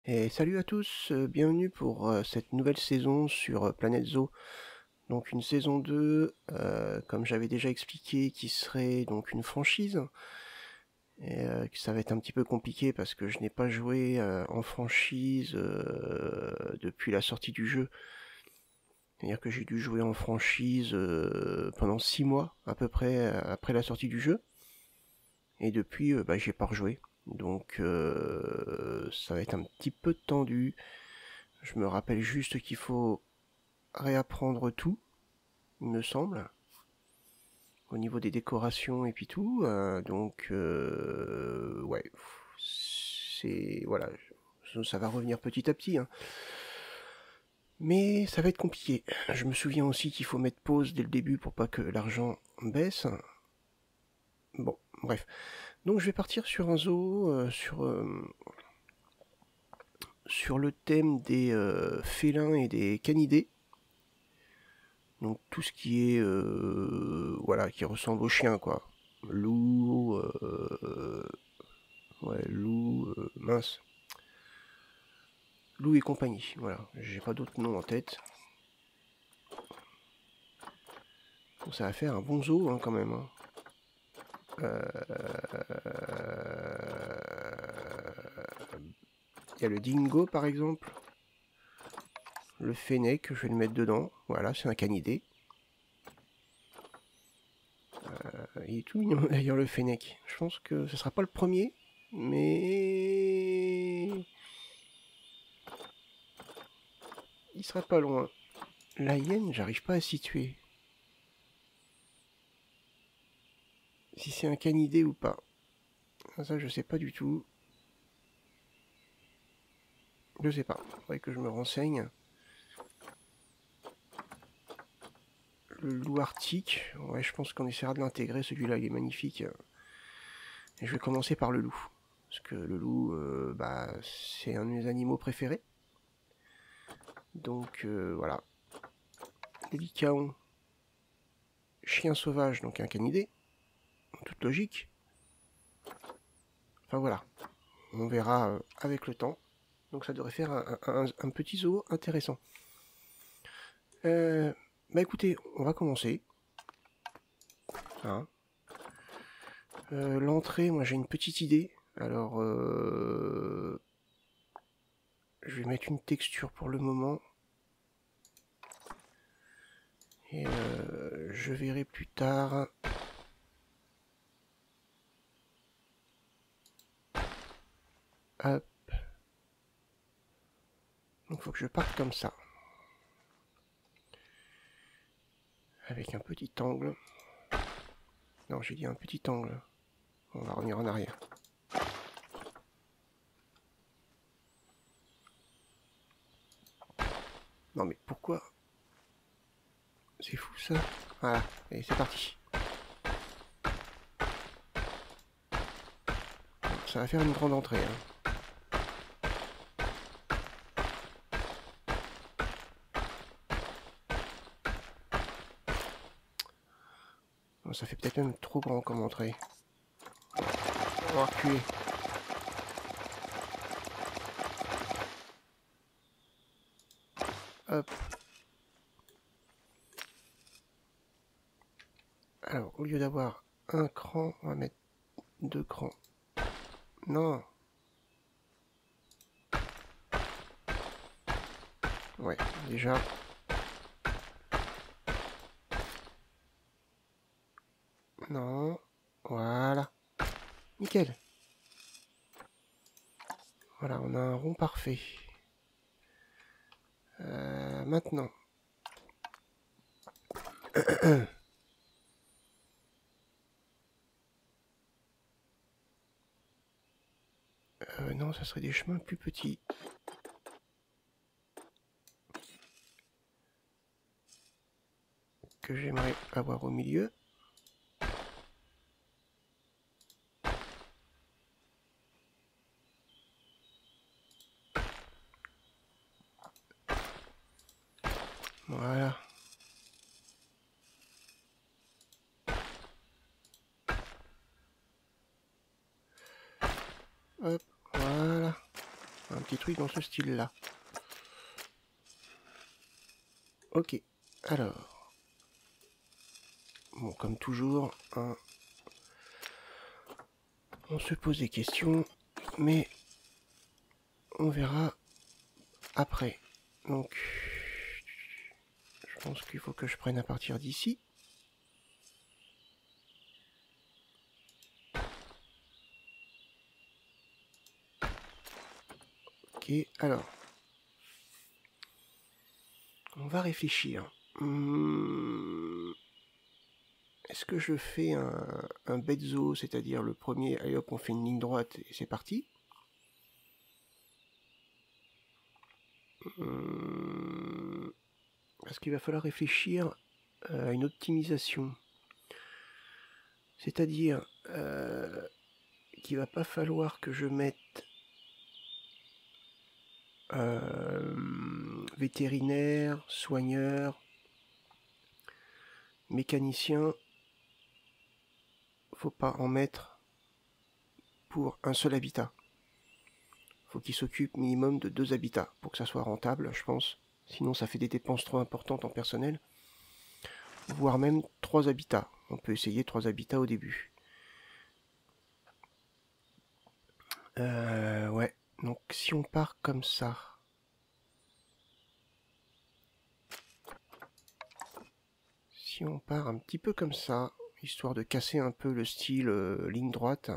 Et salut à tous, bienvenue pour cette nouvelle saison sur Planète Zoo. Donc une saison 2, comme j'avais déjà expliqué, qui serait donc une franchise. Et que ça va être un petit peu compliqué parce que je n'ai pas joué en franchise depuis la sortie du jeu. C'est-à-dire que j'ai dû jouer en franchise pendant 6 mois à peu près après la sortie du jeu. Et depuis, j'ai pas rejoué. Donc ça va être un petit peu tendu. Je me rappelle juste qu'il faut réapprendre tout, il me semble, au niveau des décorations et puis tout. Ouais, c'est voilà, ça va revenir petit à petit, hein. Mais ça va être compliqué. Je me souviens aussi qu'il faut mettre pause dès le début pour pas que l'argent baisse. Bon, bref. Donc je vais partir sur un zoo, sur le thème des félins et des canidés. Donc tout ce qui est voilà, qui ressemble au chien, quoi. Loup, ouais, loup, mince, loup et compagnie. Voilà, j'ai pas d'autres noms en tête. Bon, ça va faire un bon zoo, hein, quand même, hein. Il y a le dingo par exemple, le fennec, je vais le mettre dedans. Voilà, c'est un canidé. Il est tout mignon d'ailleurs, le fennec. Je pense que ce sera pas le premier, mais il sera pas loin. La hyène, j'arrive pas à situer si c'est un canidé ou pas. Ça, je sais pas du tout. Je sais pas. Faudrait que je me renseigne. Le loup arctique. Ouais, je pense qu'on essaiera de l'intégrer. Celui-là, il est magnifique. Et je vais commencer par le loup. Parce que le loup, c'est un de mes animaux préférés. Donc, voilà. Les lycaons. Chien sauvage, donc un canidé. En toute logique. Enfin, voilà. On verra avec le temps. Donc, ça devrait faire un petit zoo intéressant. Écoutez, on va commencer. Hein. L'entrée, moi j'ai une petite idée. Alors, je vais mettre une texture pour le moment. Et je verrai plus tard. Hop. Donc, il faut que je parte comme ça. Avec un petit angle. Non, j'ai dit un petit angle. On va revenir en arrière. Non, mais pourquoi? C'est fou ça. Voilà, et c'est parti. Ça va faire une grande entrée, hein. Ça fait peut-être même trop grand comme entrée. On va reculer. Hop. Alors, au lieu d'avoir un cran, on va mettre 2 crans. Non. Ouais, déjà. Non. Voilà. Nickel. Voilà, on a un rond parfait. Maintenant. Non, ça serait des chemins plus petits. Que j'aimerais avoir au milieu. Voilà. Hop, voilà. Un des trucs dans ce style-là. Ok, alors... Bon, comme toujours, hein, on se pose des questions, mais on verra après. Donc, je pense qu'il faut que je prenne à partir d'ici. Ok, alors, on va réfléchir. Est-ce que je fais un bezzo, c'est-à-dire le premier, allez hop, on fait une ligne droite et c'est parti. Parce qu'il va falloir réfléchir à une optimisation. C'est-à-dire qu'il va pas falloir que je mette vétérinaire, soigneur, mécanicien. Faut pas en mettre pour un seul habitat. Faut qu'il s'occupe minimum de 2 habitats pour que ça soit rentable, je pense. Sinon ça fait des dépenses trop importantes en personnel. Voire même 3 habitats. On peut essayer 3 habitats au début. Ouais. Donc si on part comme ça... Si on part un petit peu comme ça, histoire de casser un peu le style ligne droite.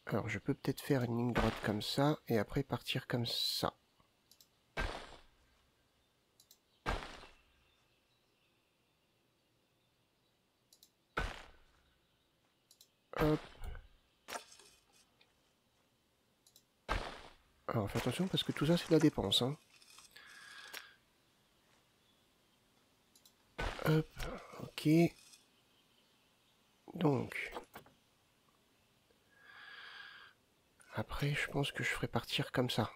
Alors je peux peut-être faire une ligne droite comme ça, et après partir comme ça. Hop. Alors fais attention parce que tout ça c'est de la dépense. Hein. Hop, ok. Donc, après je pense que je ferai partir comme ça.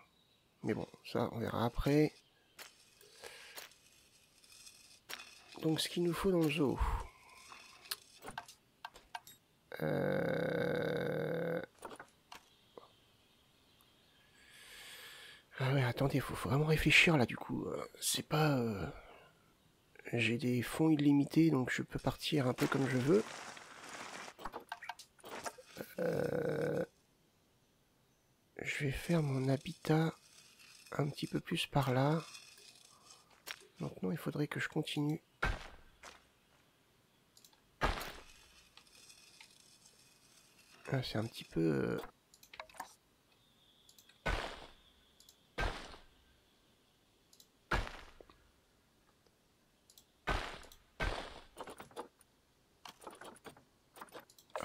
Mais bon, ça on verra après. Donc ce qu'il nous faut dans le zoo. Ah ouais, attendez, faut vraiment réfléchir là du coup. C'est pas... J'ai des fonds illimités, donc je peux partir un peu comme je veux. Je vais faire mon habitat un petit peu plus par là. Maintenant, il faudrait que je continue. Ah, c'est un petit peu...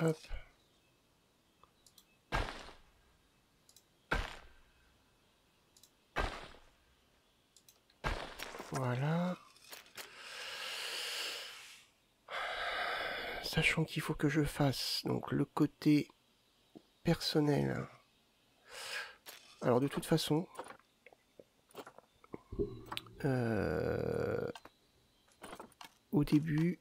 Hop. Voilà. Sachant qu'il faut que je fasse donc le côté personnel. Alors de toute façon, au début,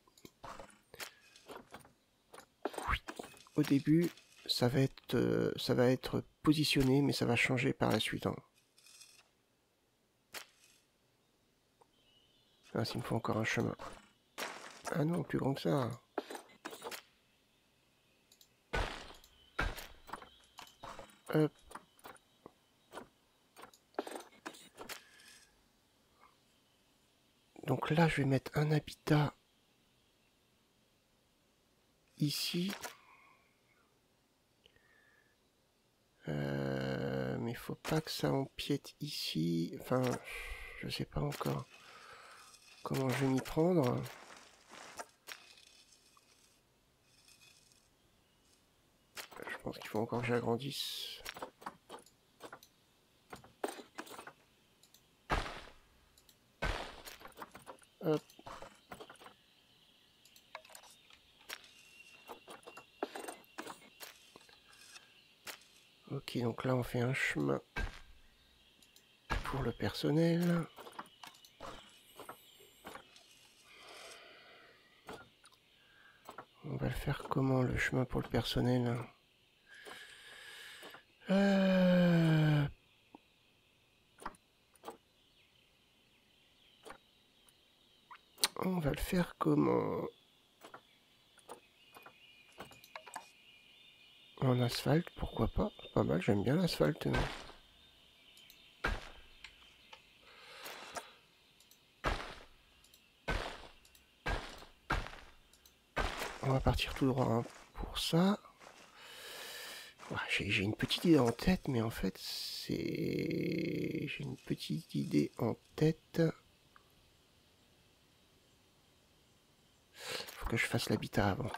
ça va être positionné, mais ça va changer par la suite. Hein. Ah, s'il me faut encore un chemin. Ah non, plus grand que ça. Hop. Donc là, je vais mettre un habitat ici. Mais il faut pas que ça empiète ici. Enfin, je sais pas encore comment je vais m'y prendre. Je pense qu'il faut encore que j'agrandisse. Hop. Ok, donc là on fait un chemin pour le personnel. On va le faire comment le chemin pour le personnel? On va le faire comment? En asphalte, pourquoi pas? Pas mal, j'aime bien l'asphalte. On va partir tout droit hein, pour ça. J'ai une petite idée en tête, mais en fait, c'est... J'ai une petite idée en tête. Faut que je fasse l'habitat avant.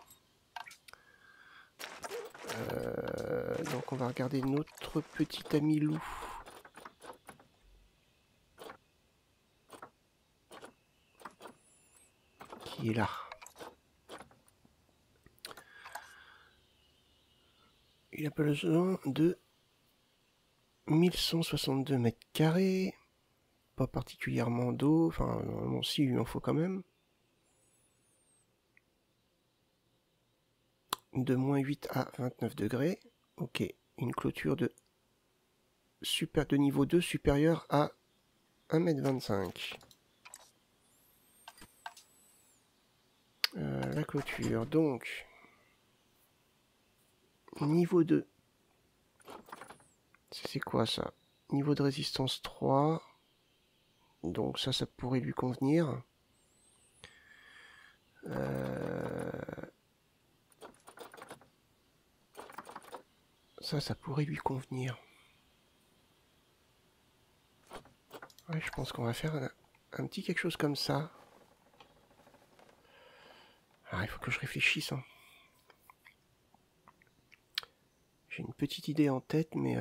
Donc on va regarder notre petit ami loup. Qui est là. Il a besoin de 1162 mètres carrés. Pas particulièrement d'eau. Enfin, normalement, si, il lui en faut quand même. De moins 8 à 29 degrés. Ok. Une clôture de niveau 2 supérieure à 1,25 m. La clôture, donc... Niveau 2. C'est quoi ça? Niveau de résistance 3. Donc ça pourrait lui convenir. Ça pourrait lui convenir. Ouais, je pense qu'on va faire un petit quelque chose comme ça. Ah, il faut que je réfléchisse. Hein. J'ai une petite idée en tête, mais...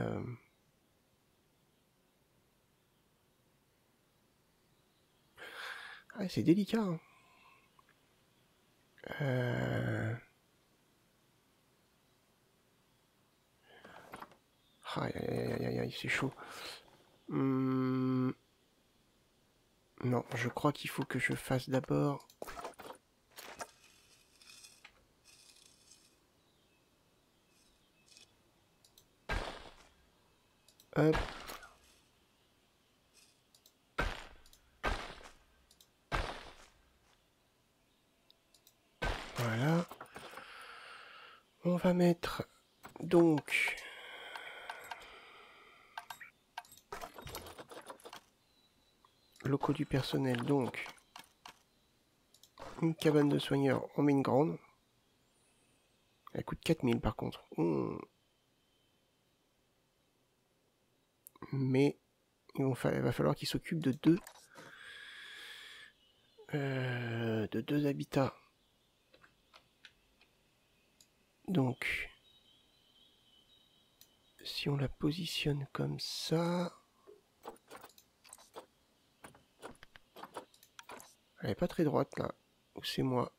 Ah, c'est délicat. Hein. Aïe, aïe, aïe, aïe, c'est chaud. Non, je crois qu'il faut que je fasse d'abord... Hop. Voilà. On va mettre donc locaux du personnel, donc une cabane de soigneurs, on met une grande. Elle coûte 4000 par contre. Mais il va falloir qu'il s'occupe de deux habitats. Donc, si on la positionne comme ça... Elle est pas très droite là. Ou c'est moi?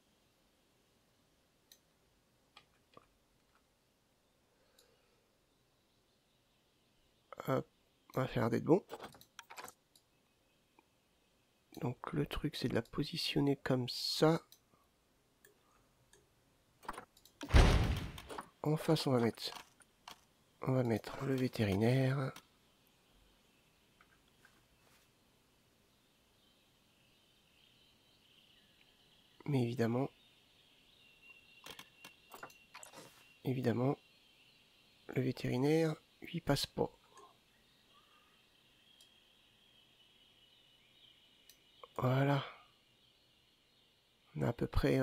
Hop, on va faire d'être bon. Donc le truc c'est de la positionner comme ça. En face on va mettre le vétérinaire. Mais évidemment, le vétérinaire, lui, passe pas. Voilà. On a à peu près,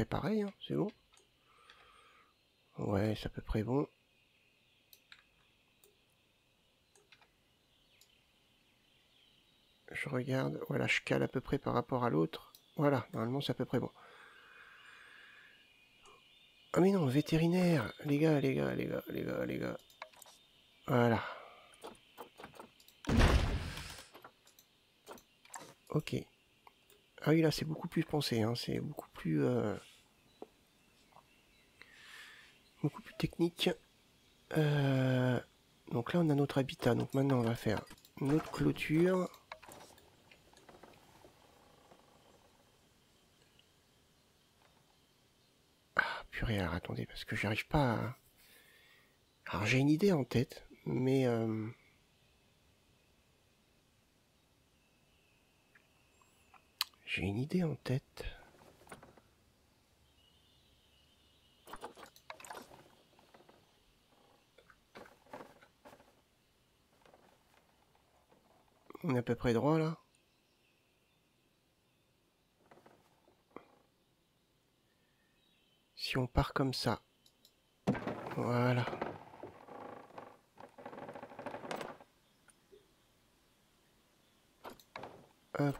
pareil, hein, c'est bon. Ouais, c'est à peu près bon. Je regarde, voilà, je cale à peu près par rapport à l'autre. Voilà, normalement c'est à peu près bon. Ah mais non, vétérinaire, les gars. Voilà. Ok. Ah oui, là c'est beaucoup plus pensé, hein, c'est beaucoup plus technique. Donc là on a notre habitat, donc maintenant on va faire notre clôture. Ah purée, alors attendez, parce que j'arrive pas à... Alors j'ai une idée en tête, mais j'ai une idée en tête. On est à peu près droit là. Si on part comme ça. Voilà. Hop.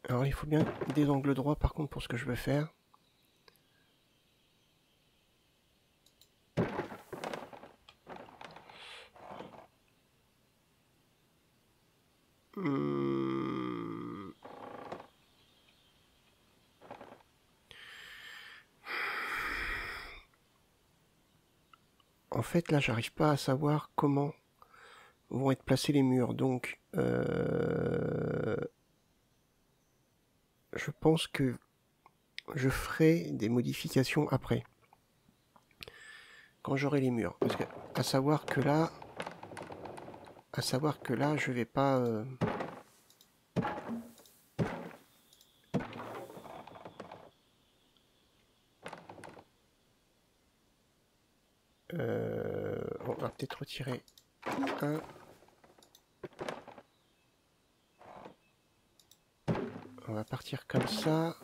Alors il faut bien des angles droits par contre pour ce que je veux faire. En fait là j'arrive pas à savoir comment vont être placés les murs, donc je pense que je ferai des modifications après, quand j'aurai les murs. Parce que, à savoir que là, je vais pas... on va peut-être retirer un. On va partir comme ça.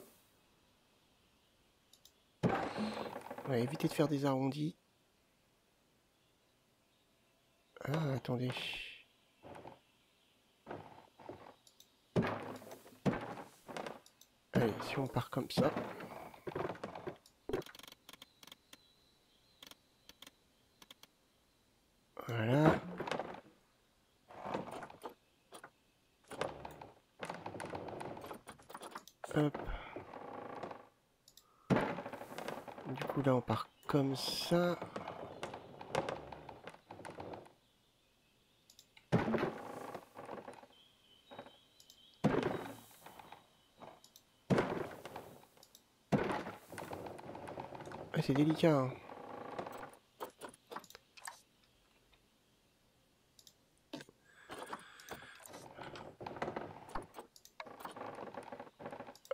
On va éviter de faire des arrondis. Ah, attendez. Allez, si on part comme ça. Voilà. Hop. Du coup, là, on part comme ça. Ah, c'est délicat, hein.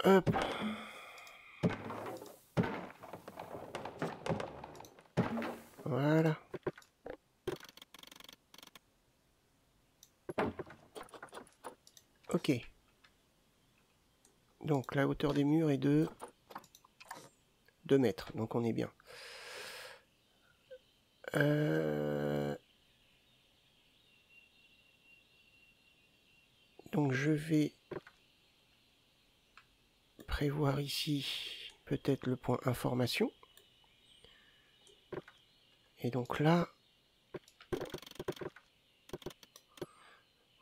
Hop. Voilà. Ok. Donc la hauteur des murs est de 2 mètres, donc on est bien. Donc je vais prévoir ici peut-être le point information. Et donc là,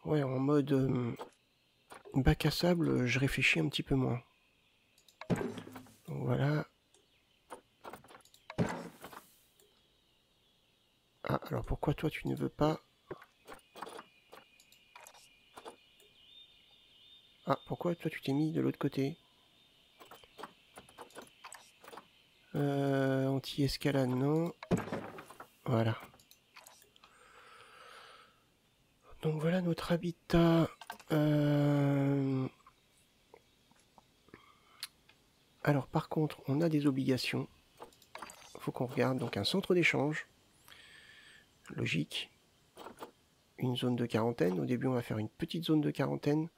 ouais, en mode bac à sable, je réfléchis un petit peu moins. Donc voilà. Ah, alors pourquoi toi tu ne veux pas? Ah, pourquoi toi tu t'es mis de l'autre côté? Anti-escalade, non. Voilà. Donc voilà notre habitat. Alors par contre, on a des obligations. Faut qu'on regarde. Donc un centre d'échange. Logique. Une zone de quarantaine. Au début, on va faire une petite zone de quarantaine.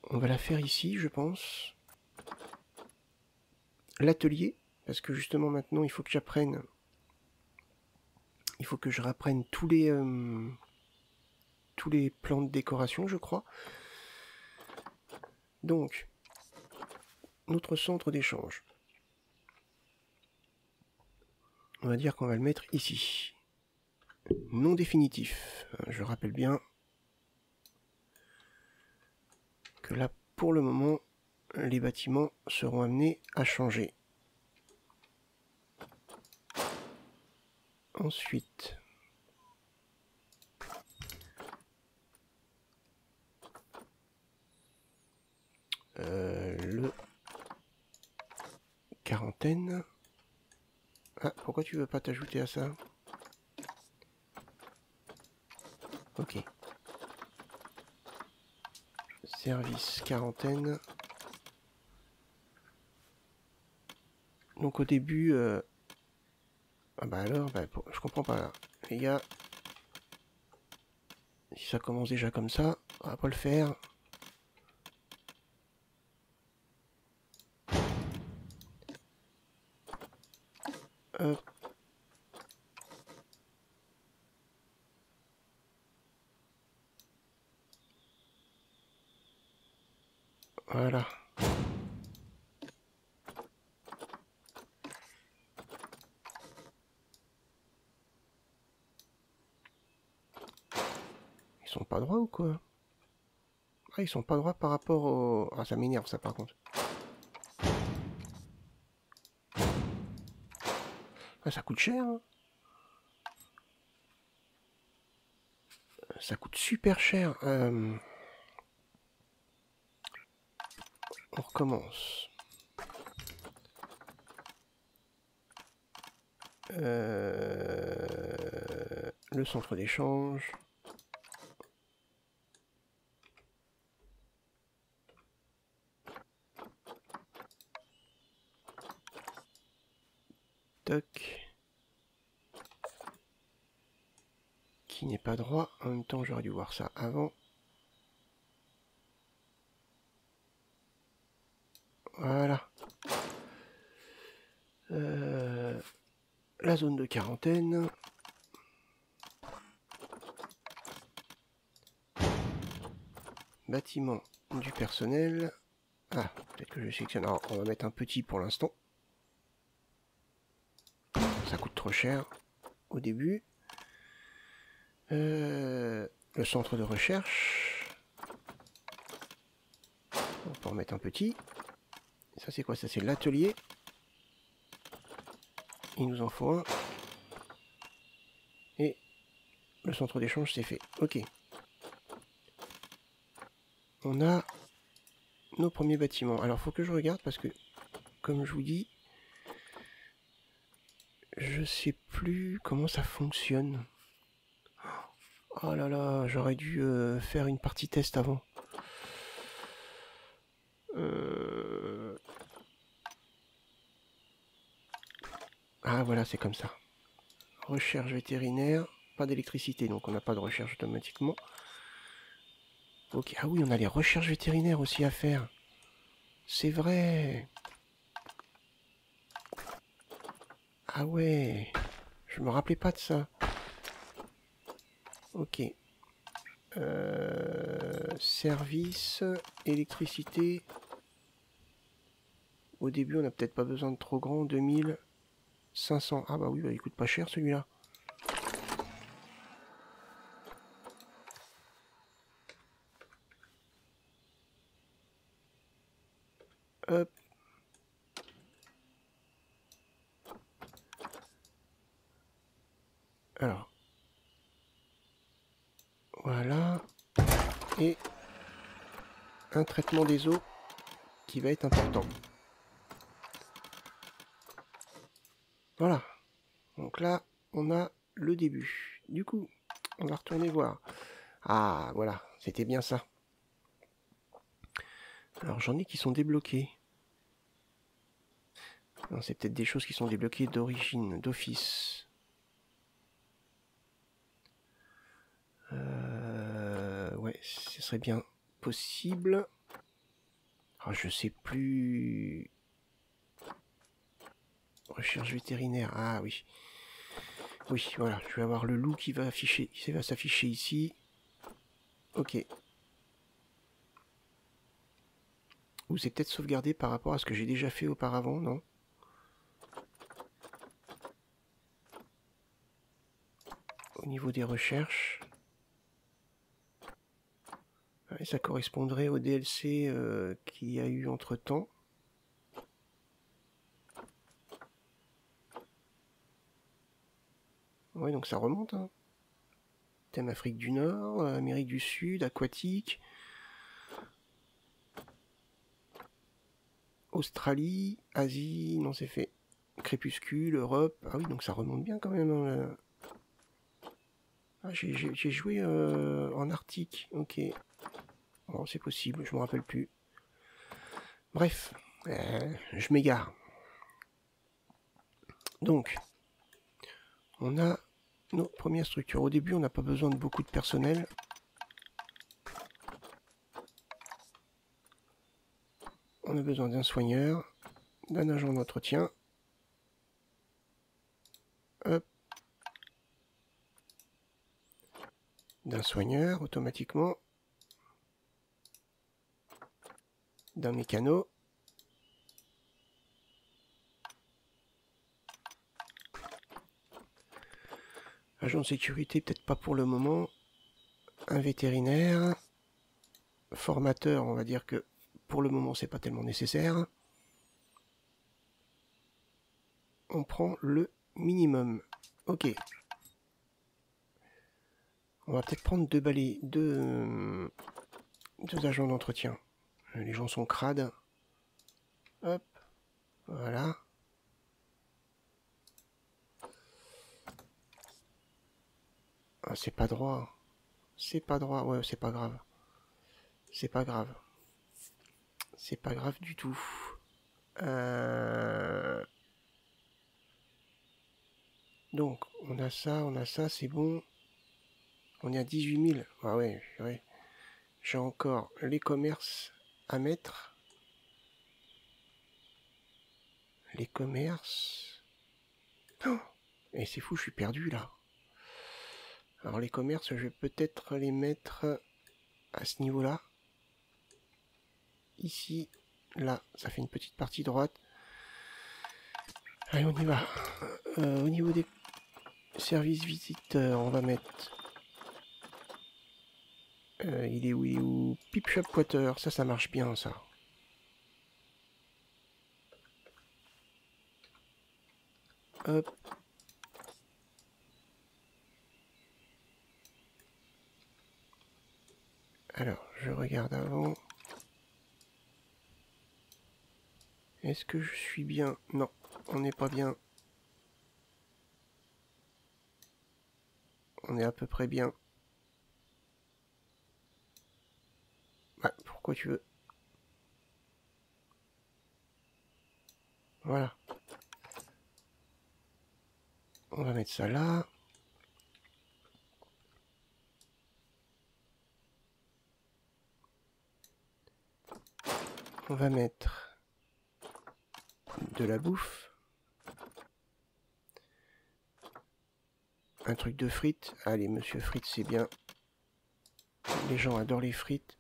On va la faire ici, je pense. L'atelier, parce que justement maintenant, il faut que j'apprenne. Il faut que je rapprenne tous les plans de décoration, je crois. Donc, notre centre d'échange. On va dire qu'on va le mettre ici. Non définitif. Je rappelle bien que là, pour le moment, les bâtiments seront amenés à changer. Ensuite, quarantaine. Ah, pourquoi tu veux pas t'ajouter à ça? Ok. Service quarantaine. Donc au début... Ah bah alors, je comprends pas là. Les gars, si ça commence déjà comme ça, on va pas le faire. Hop. Voilà. Ils sont pas droits ou quoi? Ah, ils sont pas droits par rapport au... Ah, ça m'énerve ça par contre. Ah, ça coûte cher, hein. Ça coûte super cher. On recommence. Le centre d'échange. Toc. Qui n'est pas droit. En même temps, j'aurais dû voir ça avant. Voilà. La zone de quarantaine. Bâtiment du personnel. Ah, peut-être que je sélectionne. Alors, on va mettre un petit pour l'instant. Ça coûte trop cher au début. Le centre de recherche. On peut en mettre un petit. Ça c'est quoi? Ça c'est l'atelier. Il nous en faut un. Et le centre d'échange c'est fait. Ok. On a nos premiers bâtiments. Alors faut que je regarde parce que, comme je vous dis, je sais plus comment ça fonctionne. Oh là là, j'aurais dû faire une partie test avant. Ah voilà, c'est comme ça. Recherche vétérinaire, pas d'électricité, donc on n'a pas de recherche automatiquement. Ok, ah oui, on a les recherches vétérinaires aussi à faire. C'est vrai. Ah ouais, je me rappelais pas de ça. Ok. Service, électricité. Au début, on n'a peut-être pas besoin de trop grand. 2500. Ah bah oui, bah, il coûte pas cher celui-là. Hop. Alors. Voilà. Et un traitement des eaux qui va être important. Voilà. Donc là, on a le début. Du coup, on va retourner voir. Ah, voilà, c'était bien ça. Alors j'en ai qui sont débloqués. Non, c'est peut-être des choses qui sont débloquées d'origine, d'office. Ouais, ce serait bien possible. Ah, je sais plus. Recherche vétérinaire. Ah oui. Oui, voilà. Je vais avoir le loup qui va afficher. Il va s'afficher ici. Ok. Ou c'est peut-être sauvegardé par rapport à ce que j'ai déjà fait auparavant, non? Au niveau des recherches. Ouais, ça correspondrait au DLC qu'il y a eu entre temps. Ouais, donc ça remonte. Hein. Thème Afrique du Nord, Amérique du Sud, aquatique. Australie, Asie, non c'est fait. Crépuscule, Europe, ah oui donc ça remonte bien quand même. Hein, ah, j'ai joué en Arctique, ok. Bon c'est possible, je me rappelle plus. Bref, je m'égare. Donc, on a nos premières structures. Au début on n'a pas besoin de beaucoup de personnel. On a besoin d'un soigneur, d'un agent d'entretien. Hop. D'un soigneur automatiquement. D'un mécano. Agent de sécurité, peut-être pas pour le moment. Un vétérinaire. Formateur, on va dire que pour le moment c'est pas tellement nécessaire. On prend le minimum. Ok. On va peut-être prendre deux agents d'entretien. Les gens sont crades. Hop. Voilà. Ah, c'est pas droit. C'est pas droit. Ouais, c'est pas grave. C'est pas grave. C'est pas grave du tout. Donc, on a ça, c'est bon. On est à 18 000. Ah ouais, ouais. J'ai encore les commerces à mettre. Les commerces. Oh, et c'est fou, je suis perdu là. Alors les commerces, je vais peut-être les mettre à ce niveau-là. Ici, là, ça fait une petite partie droite. Allez, on y va. Au niveau des services visiteurs, on va mettre... il est où Pip Shop Quarter, ça marche bien ça. Hop. Alors, je regarde avant. Est-ce que je suis bien? Non, on n'est pas bien. On est à peu près bien. Ouais, pourquoi tu veux? Voilà. On va mettre ça là. On va mettre de la bouffe. Un truc de frites. Allez, monsieur frites, c'est bien. Les gens adorent les frites.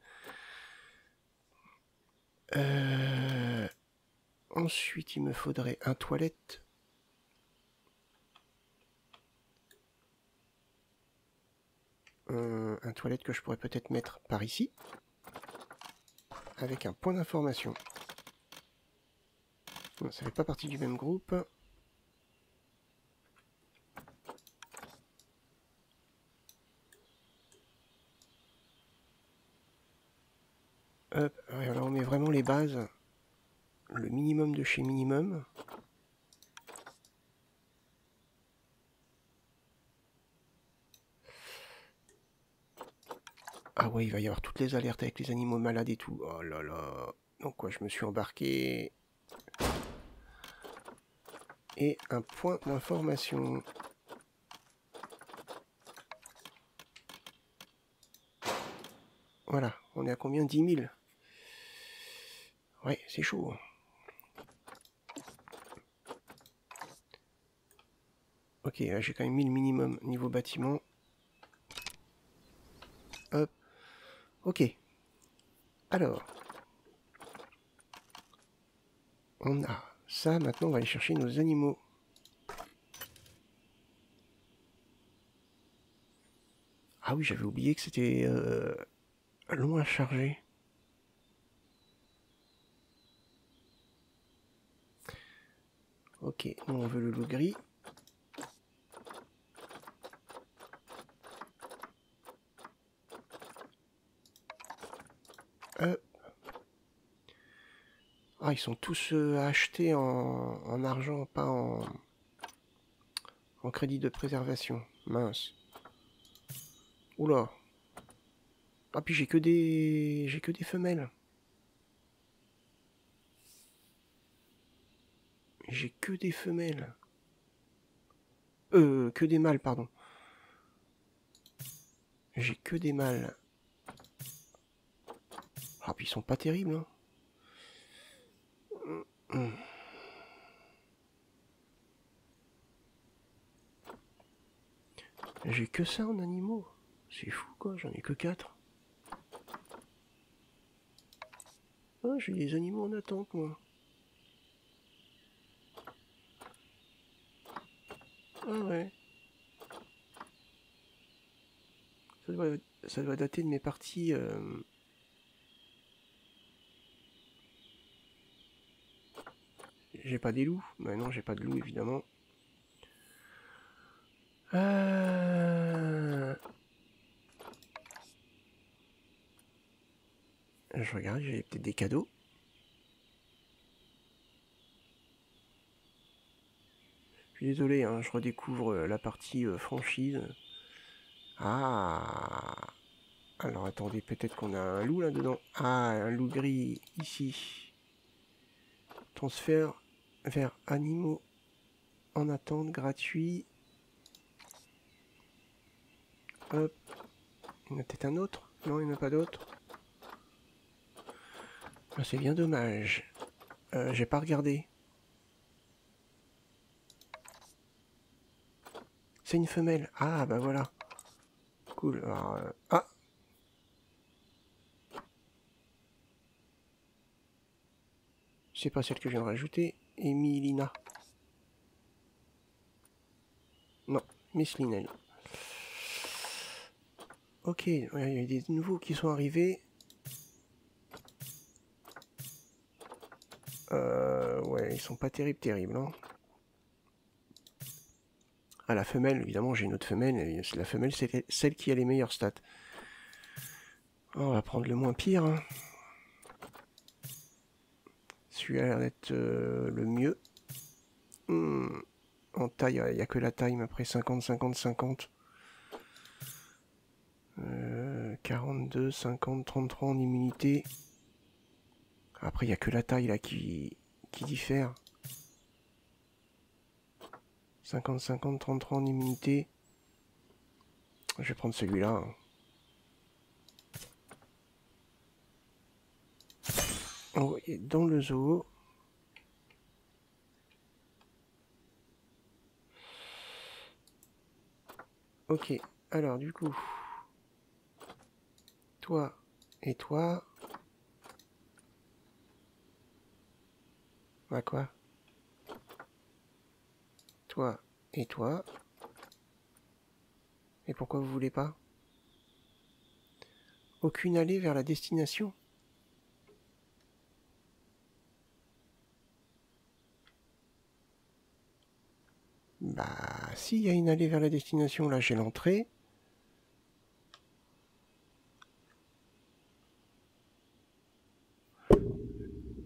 Ensuite, il me faudrait un toilette. Un toilette que je pourrais peut-être mettre par ici. Avec un point d'information. Non, ça fait pas partie du même groupe. Hop, ouais, alors on met vraiment les bases. Le minimum de chez minimum. Ah ouais, il va y avoir toutes les alertes avec les animaux malades et tout. Oh là là. Donc quoi, je me suis embarqué. Et un point d'information. Voilà, on est à combien? 10 000. Ouais, c'est chaud. Ok, là j'ai quand même mis le minimum niveau bâtiment. Hop. Ok. Alors. On a ça, maintenant on va aller chercher nos animaux. Ah oui, j'avais oublié que c'était long à charger. Ok, nous on veut le loup gris. Ah, ils sont tous achetés en argent, pas en crédit de préservation. Mince. Oula. Ah, puis j'ai que des femelles. J'ai que des femelles. Que des mâles, pardon. J'ai que des mâles. Ah, puis ils sont pas terribles, hein. J'ai que ça en animaux. C'est fou, quoi. J'en ai que 4. Ah, j'ai des animaux en attente, moi. Ah ouais. Ça doit dater de mes parties. J'ai pas des loups. Bah non, j'ai pas de loups, évidemment. Je regarde, j'ai peut-être des cadeaux. Je suis désolé, hein, je redécouvre la partie franchise. Ah. Alors attendez, peut-être qu'on a un loup là-dedans. Ah, un loup gris, ici. Transfert vers animaux en attente, gratuit. Hop. Il y en a peut-être un autre? Non, il n'y en a pas d'autre. Ah, c'est bien dommage. J'ai pas regardé. C'est une femelle. Ah, bah voilà. Cool. Alors, ah. C'est pas celle que je viens de rajouter. Emilina. Non, Miss Linel. Ok, il y a des nouveaux qui sont arrivés. Ouais, ils sont pas terribles, hein. Ah, la femelle, évidemment, j'ai une autre femelle. Et la femelle, c'est celle qui a les meilleures stats. On va prendre le moins pire, hein. Celui-là a l'air d'être le mieux. En taille, il n'y a que la taille, mais après 50, 50, 50. 42, 50, 33 en immunité. Après, il n'y a que la taille là qui diffère. 50, 50, 33 en immunité. Je vais prendre celui-là. Envoyé dans le zoo. Ok, alors du coup, toi et toi. Bah quoi? Toi et toi. Et pourquoi vous voulez pas? Aucune allée vers la destination? Bah si, il y a une allée vers la destination, là j'ai l'entrée.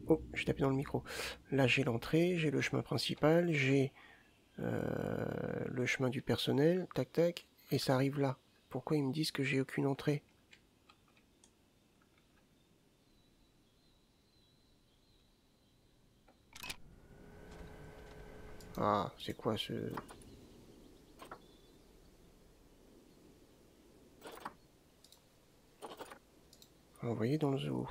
Oh, j'ai tapé dans le micro. Là j'ai l'entrée, j'ai le chemin principal, j'ai le chemin du personnel, tac tac, et ça arrive là. Pourquoi ils me disent que j'ai aucune entrée? Ah, c'est quoi ce... Envoyé dans le zoo.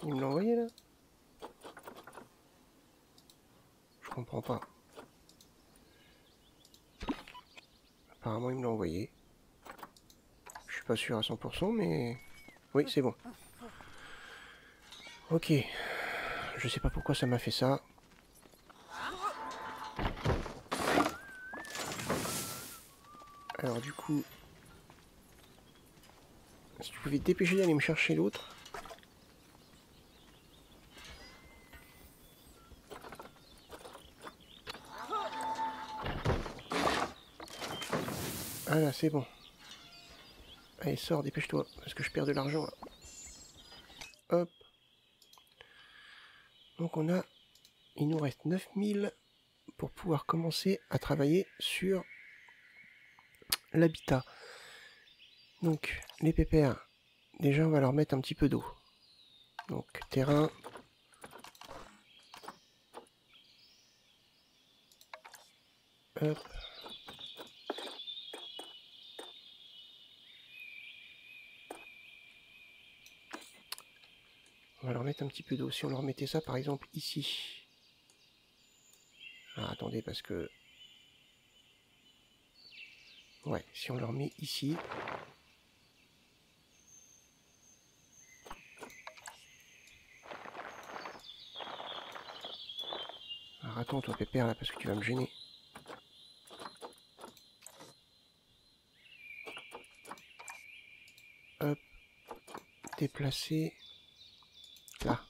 Il me l'a envoyé là? Je comprends pas. Apparemment il me l'a envoyé. Je suis pas sûr à 100%, mais... Oui, c'est bon. Ok. Je sais pas pourquoi ça m'a fait ça. Alors du coup... Si tu pouvais te dépêcher d'aller me chercher l'autre. Ah là, c'est bon. Allez, sors, dépêche-toi, parce que je perds de l'argent là. Hop. Donc il nous reste 9000 pour pouvoir commencer à travailler sur l'habitat. Donc les pépères, déjà on va leur mettre un petit peu d'eau. Donc terrain. Hop. On va leur mettre un petit peu d'eau. Si on leur mettait ça par exemple ici. Ah, attendez, parce que... Ouais, si on leur met ici... Alors attends toi pépère là, parce que tu vas me gêner. Hop. Déplacer. Là.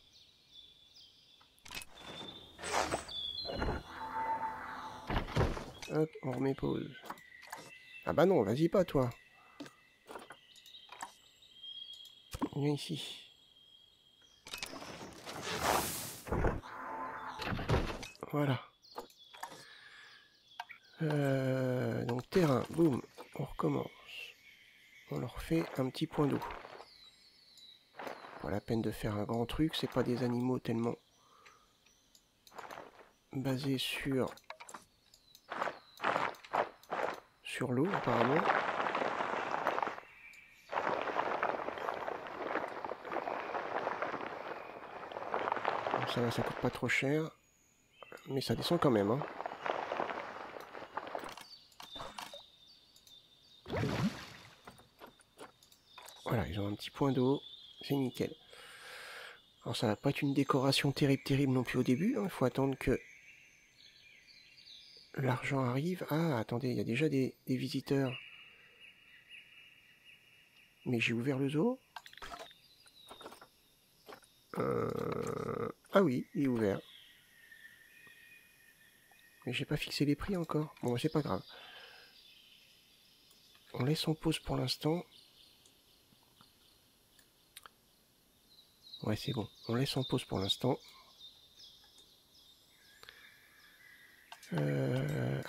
Hop, on remet pause. Ah bah non, vas-y pas toi. Viens ici. Voilà. Donc terrain, boum, on recommence. On leur fait un petit point d'eau. Pas la peine de faire un grand truc, c'est pas des animaux tellement basés sur l'eau apparemment. Donc ça va, ça coûte pas trop cher, mais ça descend quand même, hein. Voilà, ils ont un petit point d'eau, c'est nickel. Alors ça va pas être une décoration terrible non plus au début, hein. Il faut attendre que l'argent arrive. Ah, attendez, il y a déjà des visiteurs. Mais j'ai ouvert le zoo. Ah oui, il est ouvert. Mais j'ai pas fixé les prix encore. Bon, c'est pas grave. On laisse en pause pour l'instant. Ouais, c'est bon. On laisse en pause pour l'instant.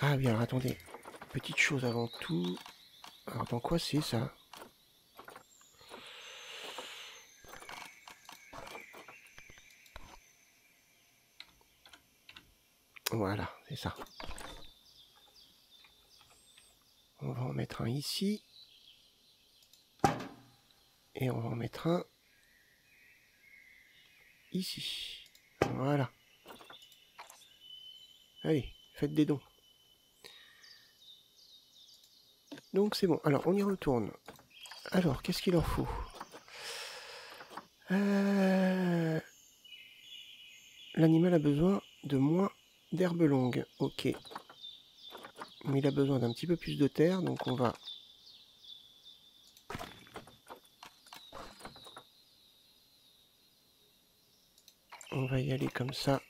Ah bien, alors, attendez. Petite chose avant tout. Alors, dans quoi c'est ça? Voilà, c'est ça. On va en mettre un ici. Et on va en mettre un ici. Voilà. Allez, faites des dons. Donc c'est bon. Alors, on y retourne. Alors, qu'est-ce qu'il leur faut? L'animal a besoin de moins d'herbes longues. Ok. Mais il a besoin d'un petit peu plus de terre, donc on va... On va y aller comme ça.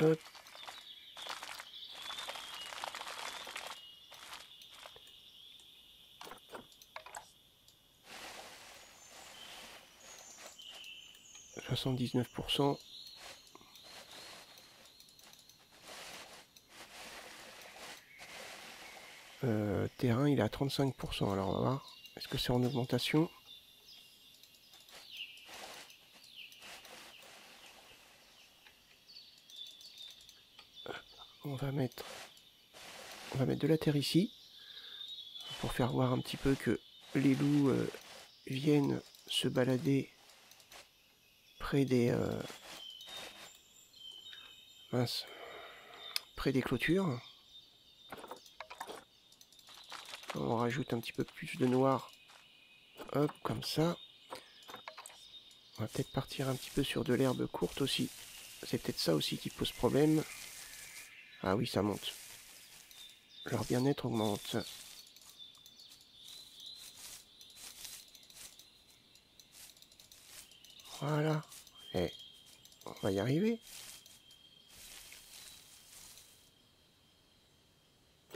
Hop. « 79%. Terrain, il est à 35%. Alors on va voir. Est-ce que c'est en augmentation? On va mettre de la terre ici. Pour faire voir un petit peu que les loups viennent se balader près des... mince. Près des clôtures. On rajoute un petit peu plus de noir. Hop, comme ça. On va peut-être partir un petit peu sur de l'herbe courte aussi. C'est peut-être ça aussi qui pose problème. Ah oui, ça monte. Leur bien-être augmente. Voilà. Et on va y arriver.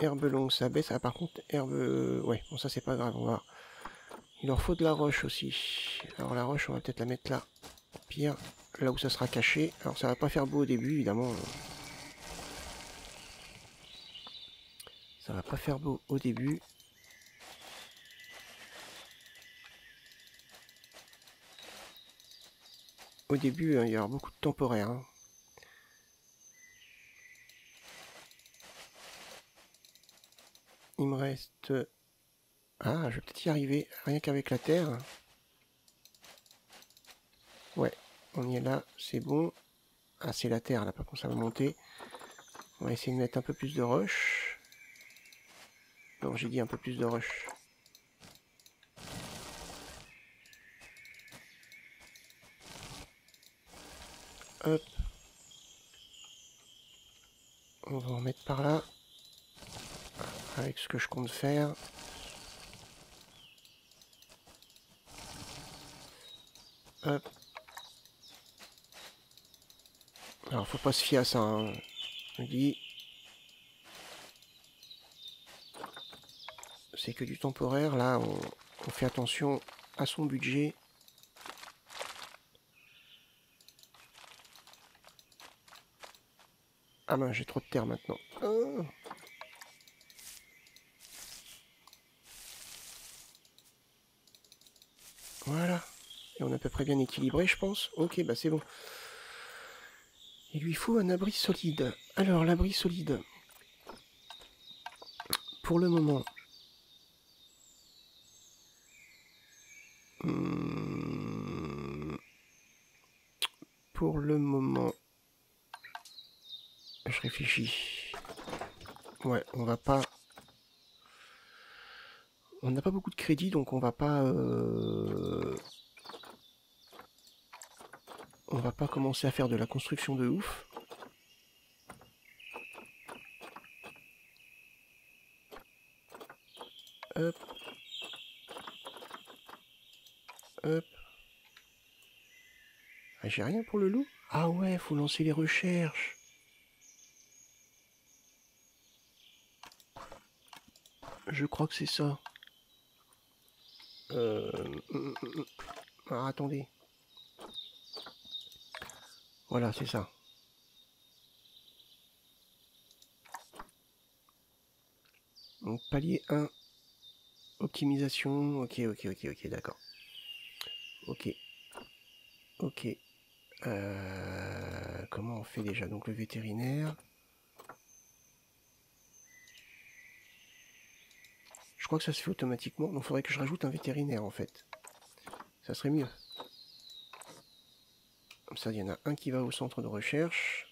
Herbe longue, ça baisse. Ah, par contre, herbe... ouais, bon, ça, c'est pas grave. On va... Il leur faut de la roche aussi. Alors, la roche, on va peut-être la mettre là. Au pire, là où ça sera caché. Alors, ça va pas faire beau au début, évidemment. Ça va pas faire beau au début. Au début, il y aura beaucoup de temporaires. Hein. Il me reste... Ah, je vais peut-être y arriver, rien qu'avec la terre. Ouais, on y est là, c'est bon. Ah, c'est la terre, là, par contre, ça va monter. On va essayer de mettre un peu plus de roche. Non, j'ai dit un peu plus de roche. Hop. On va en mettre par là. Avec ce que je compte faire. Hop. Alors, faut pas se fier à ça, hein. Je me dis... C'est que du temporaire, là, on fait attention à son budget. Ah ben, j'ai trop de terre maintenant. Oh. Voilà. Et on est à peu près bien équilibré, je pense. Ok, bah c'est bon. Il lui faut un abri solide. Alors, l'abri solide. Pour le moment... Pour le moment... Je réfléchis. Ouais, on va pas... On n'a pas beaucoup de crédit, donc on va pas... On va pas commencer à faire de la construction de ouf. Hop. Hop. Ah, j'ai rien pour le loup. Ah ouais, faut lancer les recherches. Je crois que c'est ça. Ah, attendez. Voilà, c'est ça. Donc palier 1. Optimisation. Ok, d'accord. Ok. Ok. Comment on fait déjà? Donc le vétérinaire. Je crois que ça se fait automatiquement. Donc il faudrait que je rajoute un vétérinaire en fait. Ça serait mieux. Comme ça, il y en a un qui va au centre de recherche.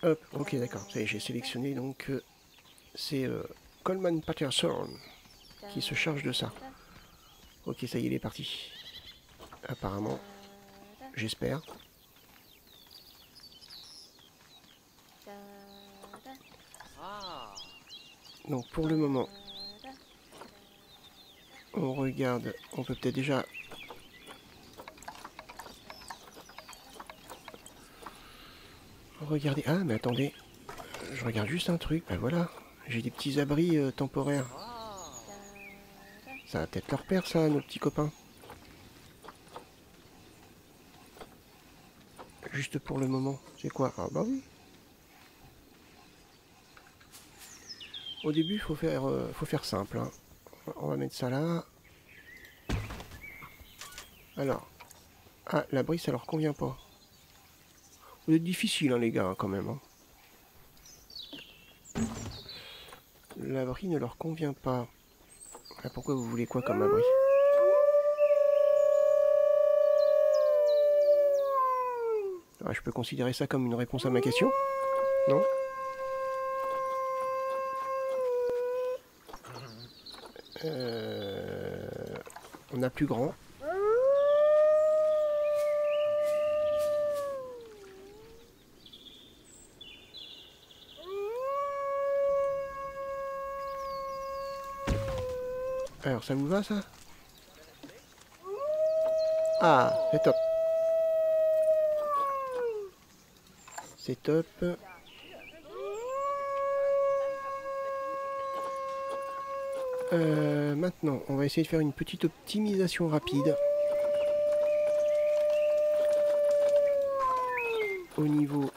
Hop, ok, d'accord. Ça y est, j'ai sélectionné donc c'est Coleman Patterson qui se charge de ça. Ok, ça y est, il est parti. Apparemment, j'espère. Donc pour le moment, on regarde, on peut peut-être déjà... Regardez, ah mais attendez, je regarde juste un truc, ben voilà, j'ai des petits abris temporaires. Ça va peut-être leur perdre ça, nos petits copains. Juste pour le moment, c'est quoi? Ah bah oui. Au début, faut faire simple. Hein. On va mettre ça là. Alors, ah, l'abri, ça leur convient pas. Vous êtes difficile, hein, les gars, quand même. Hein. L'abri ne leur convient pas. Ah, pourquoi vous voulez quoi comme abri? Ah, je peux considérer ça comme une réponse à ma question? Non? On a plus grand. Alors, ça vous va, ça? Ah, c'est top. C'est top. Maintenant, on va essayer de faire une petite optimisation rapide. Au niveau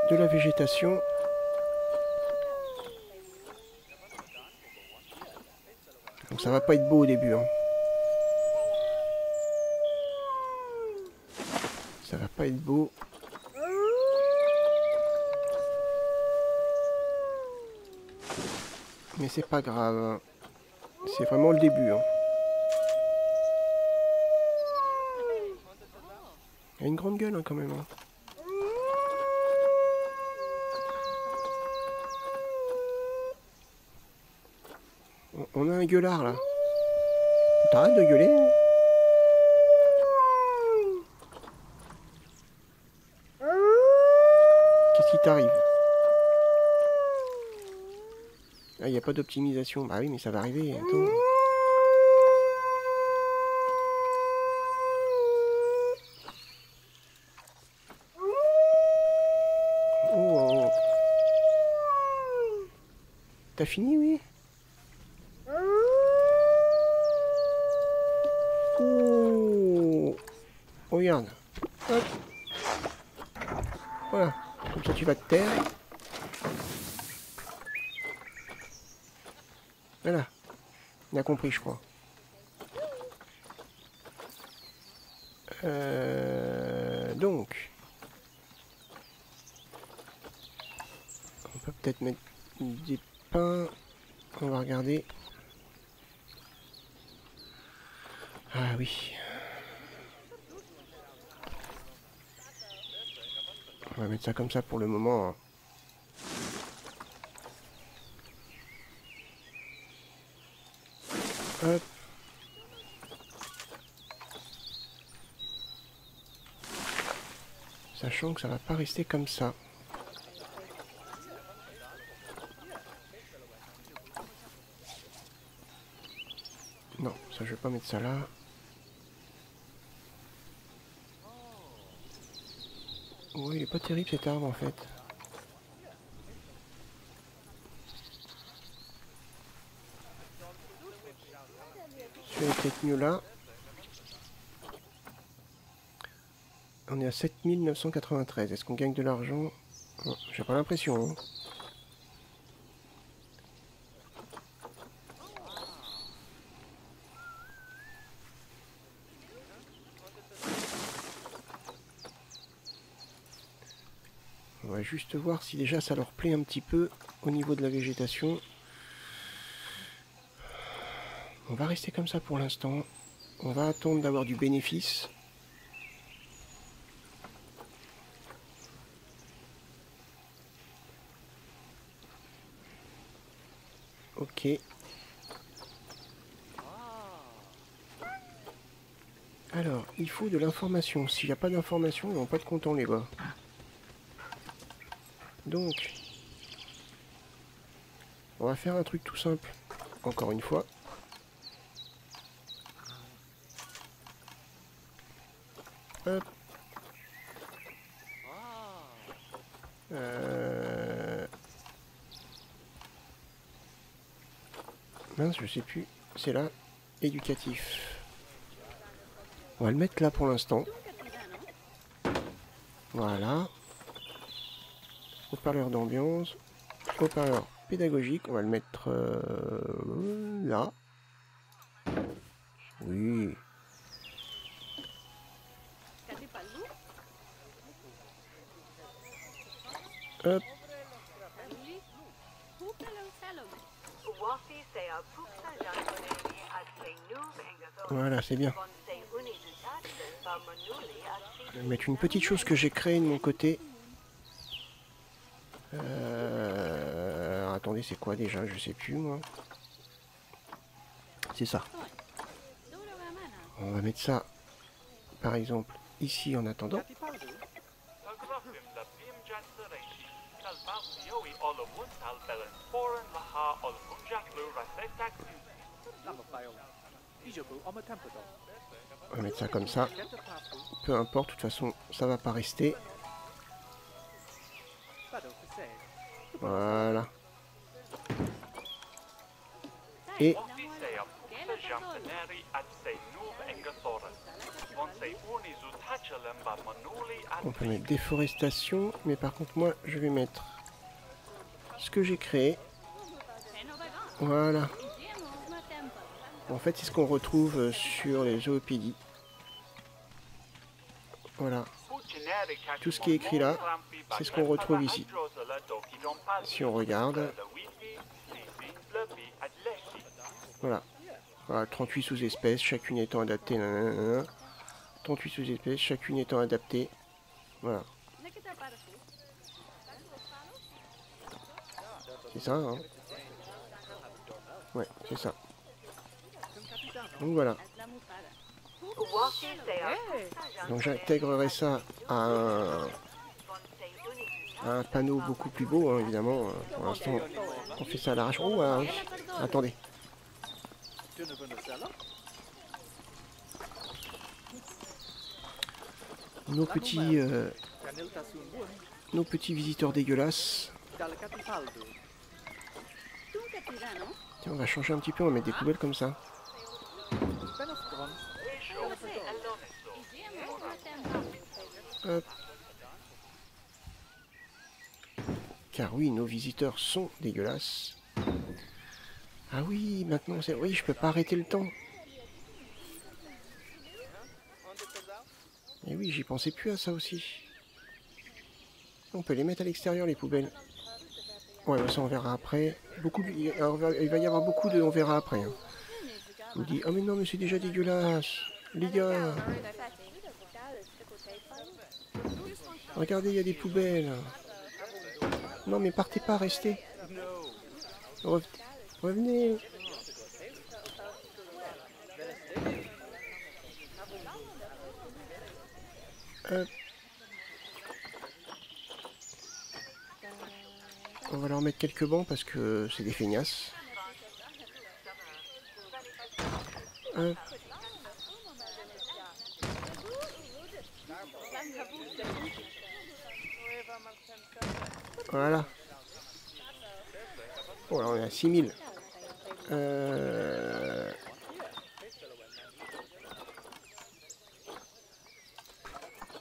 de la végétation. Donc ça va pas être beau au début. Hein. Ça va pas être beau. Mais c'est pas grave. C'est vraiment le début. Hein. Il a une grande gueule hein, quand même. Hein. On a un gueulard là. T'arrêtes de gueuler. Qu'est-ce qui t'arrive? Ah, il n'y a pas d'optimisation. Bah oui, mais ça va arriver. Attends. Oh. T'as fini, oui? Oh. Regarde. Hop. Voilà. Comme ça, tu vas te taire. Voilà. Il a compris, je crois. Donc. On peut peut-être mettre des pains. On va regarder. Ah oui. On va mettre ça comme ça pour le moment. Hein. Hop. Sachant que ça va pas rester comme ça. Non, ça je vais pas mettre ça là. Oui, il est pas terrible cet arbre en fait. Celui-là est peut-être mieux là. On est à 7993. Est-ce qu'on gagne de l'argent? J'ai pas l'impression. Hein. On va juste voir si déjà ça leur plaît un petit peu au niveau de la végétation. On va rester comme ça pour l'instant. On va attendre d'avoir du bénéfice. Ok. Alors, il faut de l'information. S'il n'y a pas d'information, ils vont pas être contents les gars. Donc, on va faire un truc tout simple. Encore une fois. Hop. Mince, je sais plus. C'est là. Éducatif. On va le mettre là pour l'instant. Voilà. Haut-parleur d'ambiance. Haut-parleur pédagogique. On va le mettre là. Oui. Hop. Voilà, c'est bien. Je vais mettre une petite chose que j'ai créée de mon côté. Attendez, c'est quoi déjà? Je sais plus moi. C'est ça. On va mettre ça, par exemple, ici en attendant. On va mettre ça comme ça. Peu importe, de toute façon, ça va pas rester. Voilà. Et on peut mettre déforestation, mais par contre moi je vais mettre ce que j'ai créé. Voilà. En fait c'est ce qu'on retrouve sur les zoopédies. Voilà. Tout ce qui est écrit là, c'est ce qu'on retrouve ici. Si on regarde. Voilà. Voilà, 38 sous-espèces, chacune étant adaptée. 38 sous-espèces, chacune étant adaptée. Voilà. C'est ça, hein? Ouais, c'est ça. Donc voilà. Donc j'intégrerai ça à un panneau beaucoup plus beau, hein, évidemment. Pour l'instant, on fait ça à l'arrache. Oh, oui. Attendez. Nos petits visiteurs dégueulasses. Tiens, on va changer un petit peu, on va mettre des poubelles comme ça. Hop. Car oui, nos visiteurs sont dégueulasses. Ah oui, maintenant c'est... Oui, je peux pas arrêter le temps. Et oui, j'y pensais plus à ça aussi. On peut les mettre à l'extérieur, les poubelles. Ouais, ça on verra après. Il va y avoir beaucoup de... On verra après. Hein. On dit, oh mais non, mais c'est déjà dégueulasse. Les gars. Regardez, il y a des poubelles. Non, mais partez pas, restez. Revenez. On va leur mettre quelques bancs parce que c'est des feignasses. Voilà. Oh là on est à 6000.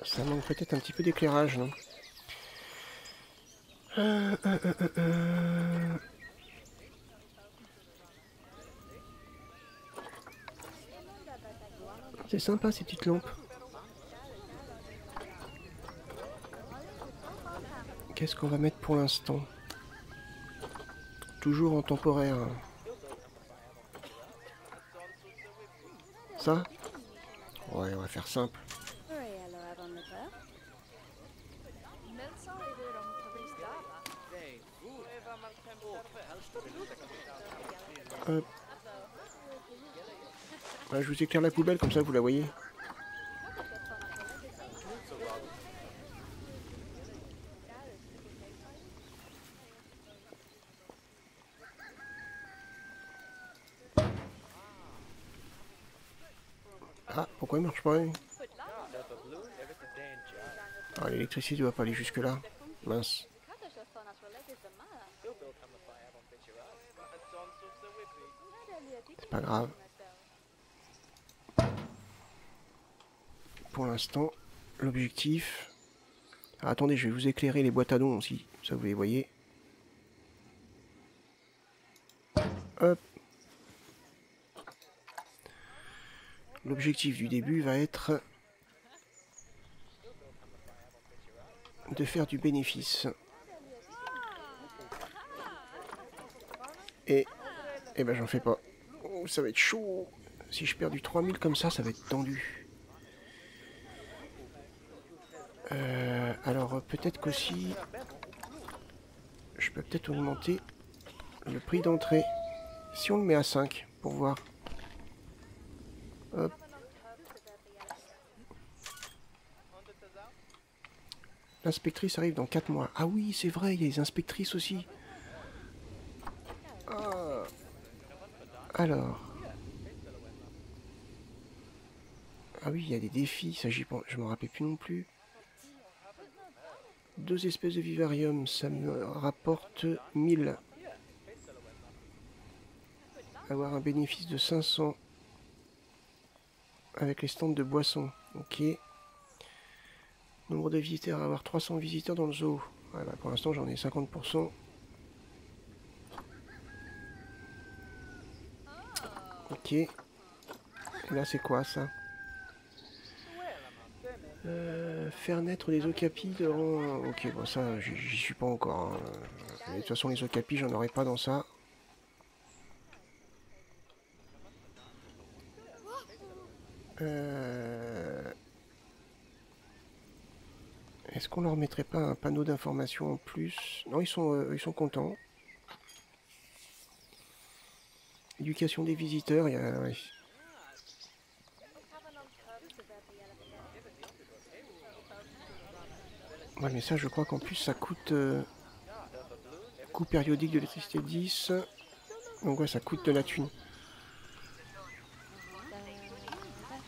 Ça manque peut-être un petit peu d'éclairage, non? C'est sympa ces petites lampes. Qu'est-ce qu'on va mettre pour l'instant? Toujours en temporaire. Ça? Ouais, on va faire simple. Ouais, je vous éclaire la poubelle, comme ça vous la voyez. Ah, pourquoi il marche pas? Ah, l'électricité ne doit pas aller jusque là. Mince. C'est pas grave. Pour l'instant, l'objectif... Ah, attendez, je vais vous éclairer les boîtes à dons aussi, ça vous les voyez. Hop. L'objectif du début va être de faire du bénéfice. Et ben j'en fais pas. Oh, ça va être chaud. Si je perds du 3000 comme ça, ça va être tendu. Alors peut-être qu'aussi, je peux peut-être augmenter le prix d'entrée. Si on le met à 5, pour voir. Hop. L'inspectrice arrive dans 4 mois. Ah oui, c'est vrai, il y a les inspectrices aussi. Ah. Alors. Ah oui, il y a des défis, ça je m'en rappelle plus non plus. 2 espèces de vivarium, ça me rapporte 1000. Avoir un bénéfice de 500 avec les stands de boissons. Ok. Nombre de visiteurs, avoir 300 visiteurs dans le zoo. Ouais, bah pour l'instant j'en ai 50%. Ok. Et là c'est quoi ça? Faire naître des okapis dans... Ok, bon ça j'y suis pas encore. Hein. De toute façon les okapis j'en aurai pas dans ça. Est-ce qu'on leur mettrait pas un panneau d'information en plus? Non, ils sont contents. Éducation des visiteurs, il y a... Ouais. Ouais, mais ça, je crois qu'en plus, ça coûte... coût périodique de l'électricité 10. Donc ouais, ça coûte de la thune.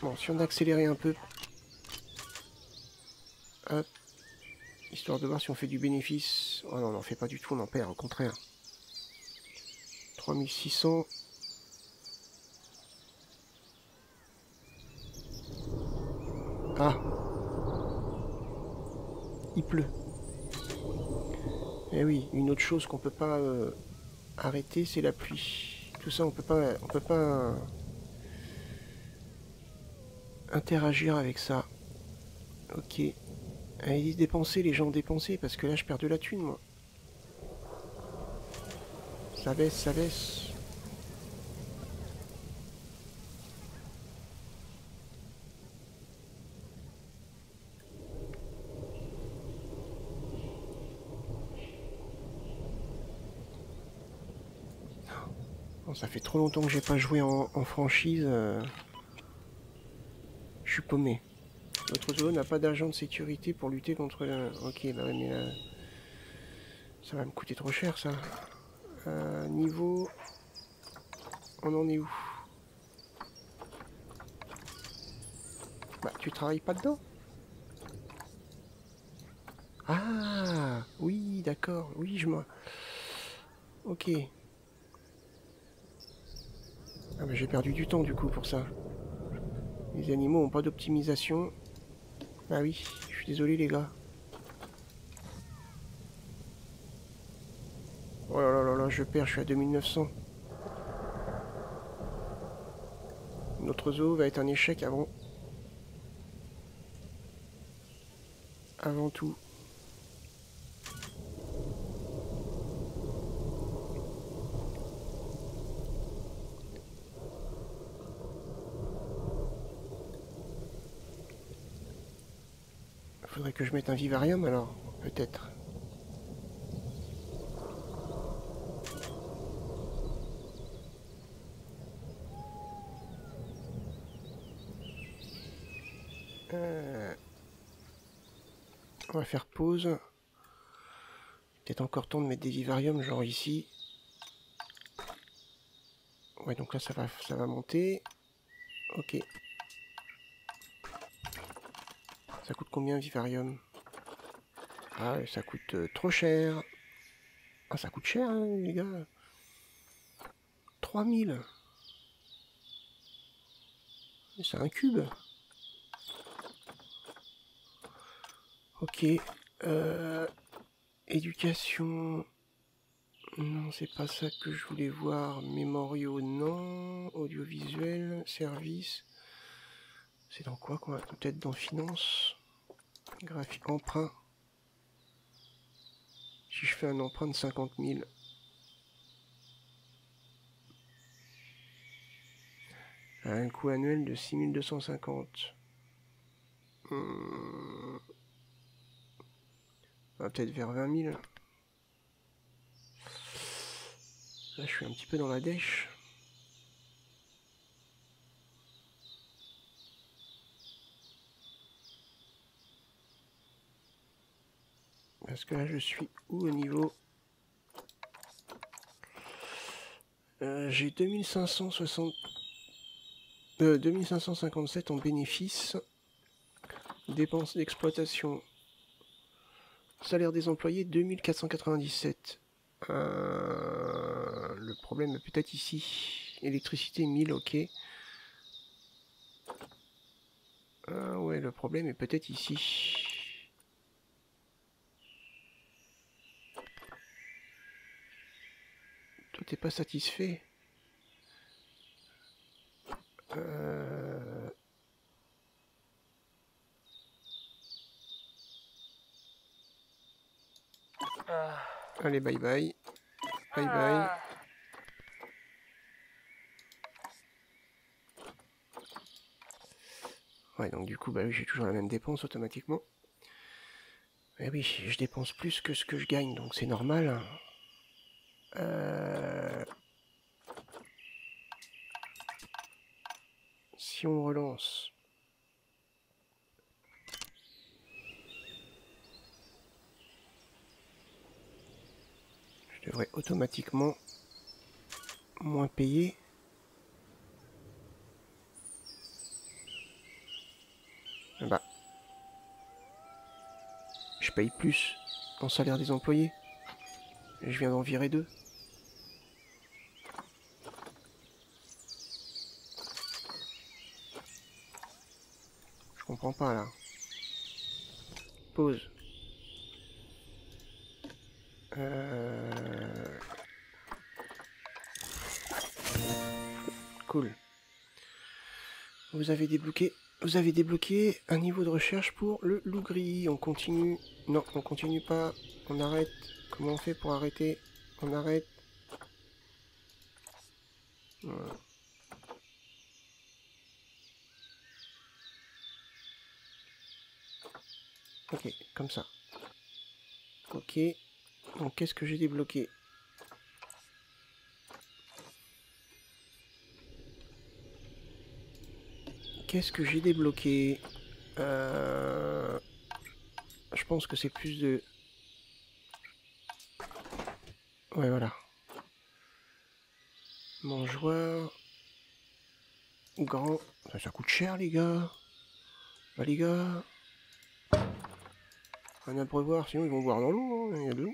Bon, si on accélérait un peu... Hop. Histoire de voir si on fait du bénéfice. Oh non, on n'en fait pas du tout, on en perd, au contraire. 3600. Ah. Il pleut. Eh oui, une autre chose qu'on peut pas arrêter, c'est la pluie. Tout ça, on peut pas interagir avec ça. Ok. Allez, dépensez, les gens, dépensez, parce que là, je perds de la thune, moi. Ça baisse, ça baisse. Bon, ça fait trop longtemps que j'ai pas joué en franchise. Je suis paumé. Notre zoo n'a pas d'agent de sécurité pour lutter contre la... Ok, bah ouais, mais là... Ça va me coûter trop cher, ça. Niveau... On en est où? Bah, tu travailles pas dedans? Ah, oui, d'accord. Oui, je me... Ok. Ah bah j'ai perdu du temps, du coup, pour ça. Les animaux ont pas d'optimisation. Ah oui, je suis désolé, les gars. Oh là là là là, je perds, je suis à 2900. Notre zoo va être un échec avant tout. Faudrait que je mette un vivarium alors, peut-être. On va faire pause. Peut-être encore temps de mettre des vivariums, genre ici. Ouais, donc là ça va monter. Ok. Ça coûte combien un vivarium? Ah ouais, ça coûte trop cher. Ah, ça coûte cher, hein, les gars. 3000. C'est un cube. Ok. Éducation. Non, c'est pas ça que je voulais voir. Mémoriaux, non. Audiovisuel, service. C'est dans quoi qu'on va peut-être dans finance? Graphique, emprunt. Si je fais un emprunt de 50 000. À un coût annuel de 6250. On va peut-être vers 20 000. Là, je suis un petit peu dans la dèche. Parce que là, je suis où au niveau... J'ai 2560 2557 en bénéfice. Dépenses d'exploitation. Salaire des employés 2497. Le problème est peut-être ici. Électricité 1000, ok. Ouais, le problème est peut-être ici. Toi, t'es pas satisfait? Allez, bye bye. Bye bye. Ouais, donc du coup, bah oui, j'ai toujours la même dépense automatiquement. Eh oui, je dépense plus que ce que je gagne, donc c'est normal. Si on relance... Je devrais automatiquement moins payer. Bah, je paye plus en salaire des employés. Je viens d'en virer 2. Je comprends pas là. Pause. Cool. Vous avez débloqué un niveau de recherche pour le loup gris. On continue. Non, on continue pas. On arrête. Comment on fait pour arrêter? On arrête. Voilà. Ok, comme ça. Ok. Donc qu'est-ce que j'ai débloqué? Qu'est-ce que j'ai débloqué? Je pense que c'est plus de... Ouais, voilà. Mangeoire. Grand. Ça coûte cher, les gars. Bah, les gars. Un abreuvoir, sinon ils vont boire dans l'eau. Hein. Il y a de l'eau.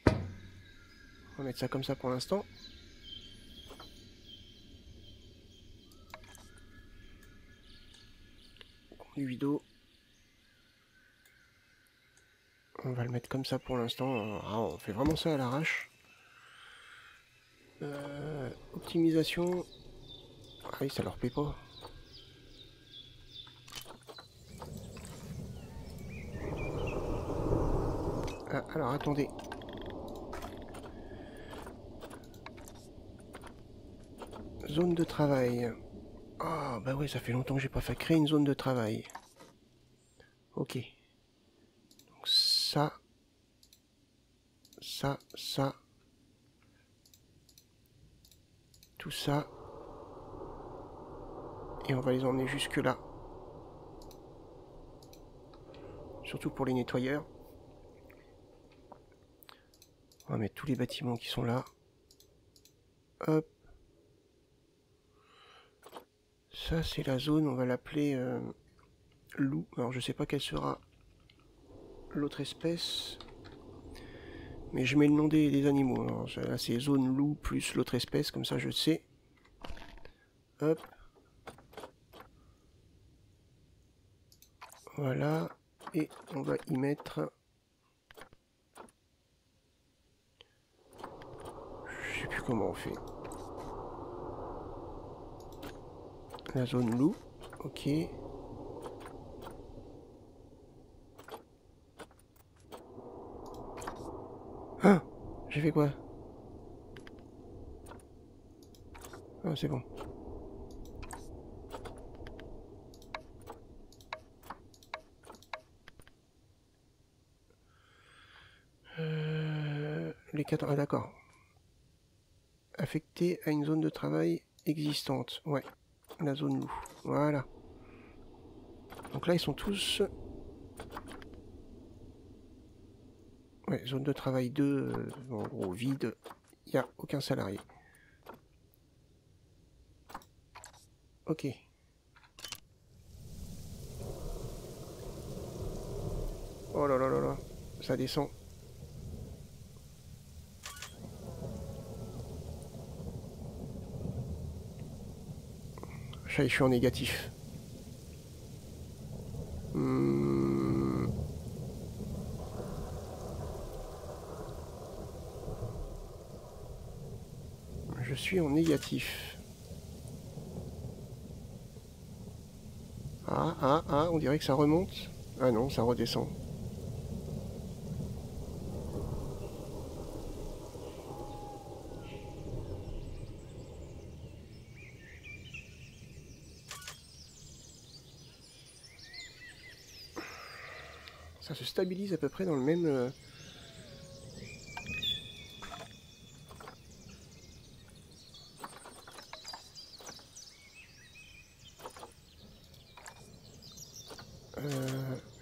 On va mettre ça comme ça pour l'instant. Conduit d'eau. On va le mettre comme ça pour l'instant. Ah, on fait vraiment ça à l'arrache. Optimisation. Ah oui, ça leur plaît pas. Ah, alors attendez. Zone de travail. Ah bah ouais, ça fait longtemps que j'ai pas fait créer une zone de travail. Ok. Donc ça. Ça. Tout ça. Et on va les emmener jusque là. Surtout pour les nettoyeurs. On va mettre tous les bâtiments qui sont là. Hop. Ça c'est la zone, on va l'appeler loup. Alors je sais pas quelle sera l'autre espèce. Mais je mets le nom des animaux. Alors, là c'est zone loup plus l'autre espèce, comme ça je sais. Hop. Voilà. Et on va y mettre... Je sais plus comment on fait. La zone loup. Ok. Ah, j'ai fait quoi? Ah, c'est bon. Les 4... Ah d'accord. Affecté à une zone de travail existante. Ouais. La zone loup. Voilà. Donc là ils sont tous... Ouais, zone de travail 2, en gros vide. Il n'y a aucun salarié. Ok. Oh là là là là, ça descend. Je suis en négatif. Je suis en négatif. Ah, on dirait que ça remonte. Ah non, ça redescend. Ça se stabilise à peu près dans le même...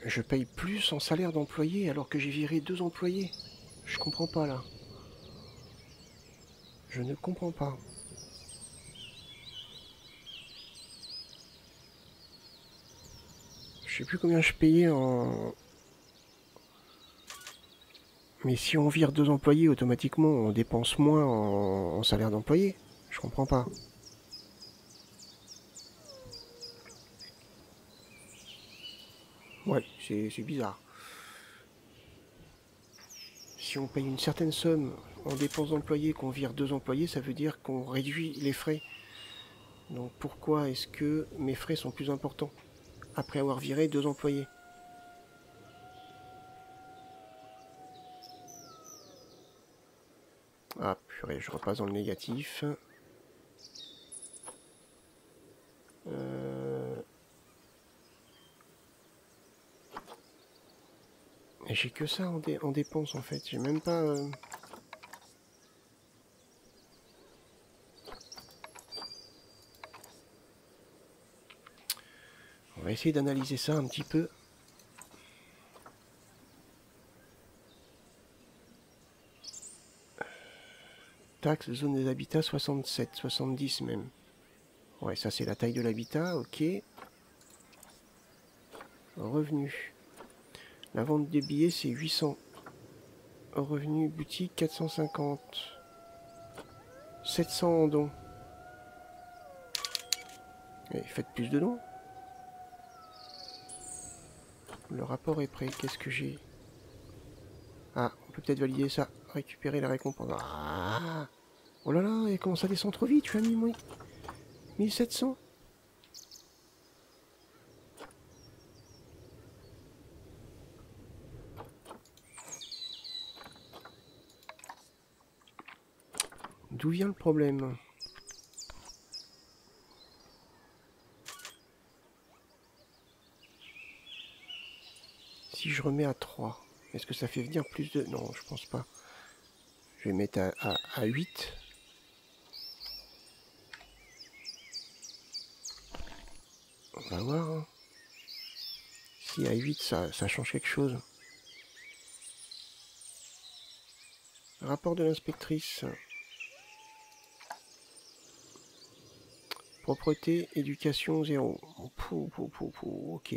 Je paye plus en salaire d'employé alors que j'ai viré 2 employés. Je comprends pas là. Je ne comprends pas. Je sais plus combien je payais en... Mais si on vire 2 employés, automatiquement on dépense moins en salaire d'employé. Je comprends pas. Ouais, c'est bizarre. Si on paye une certaine somme en dépenses d'employés, qu'on vire 2 employés, ça veut dire qu'on réduit les frais. Donc pourquoi est-ce que mes frais sont plus importants après avoir viré 2 employés? Ah purée, je repasse dans le négatif. Et j'ai que ça en dépenses en fait, j'ai même pas... On va essayer d'analyser ça un petit peu. Taxe, zone des habitats, 67, 70 même. Ouais, ça c'est la taille de l'habitat, ok. Revenu. La vente des billets c'est 800. Revenu boutique 450. 700 en dons. Et faites plus de dons. Le rapport est prêt, qu'est-ce que j'ai? Ah, on peut peut-être valider ça. Récupérer la récompense. Ah, oh là là, et comment ça descend trop vite? Tu as mis moi 1700. D'où vient le problème? Si je remets à 3, est-ce que ça fait venir plus de... Non, je pense pas. Je vais mettre à 8. On va voir. Hein. Si à 8, ça change quelque chose. Rapport de l'inspectrice. Propreté, éducation, 0. Ok.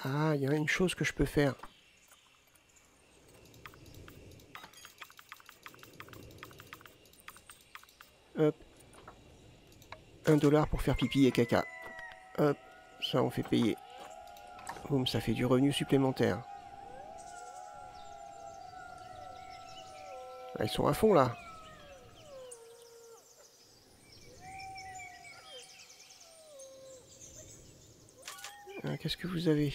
Ah, il y a une chose que je peux faire. Hop. 1$ pour faire pipi et caca. Hop. Ça, on fait payer. Boum, ça fait du revenu supplémentaire. Ah, ils sont à fond, là. Qu'est-ce que vous avez?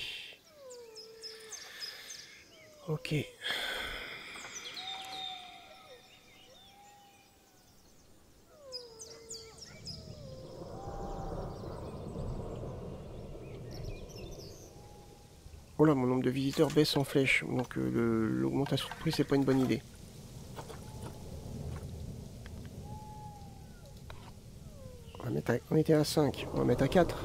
Ok. Oh là, mon nombre de visiteurs baisse en flèche, donc l'augmentation de prix, c'est pas une bonne idée. On était à 5, on va mettre à 4.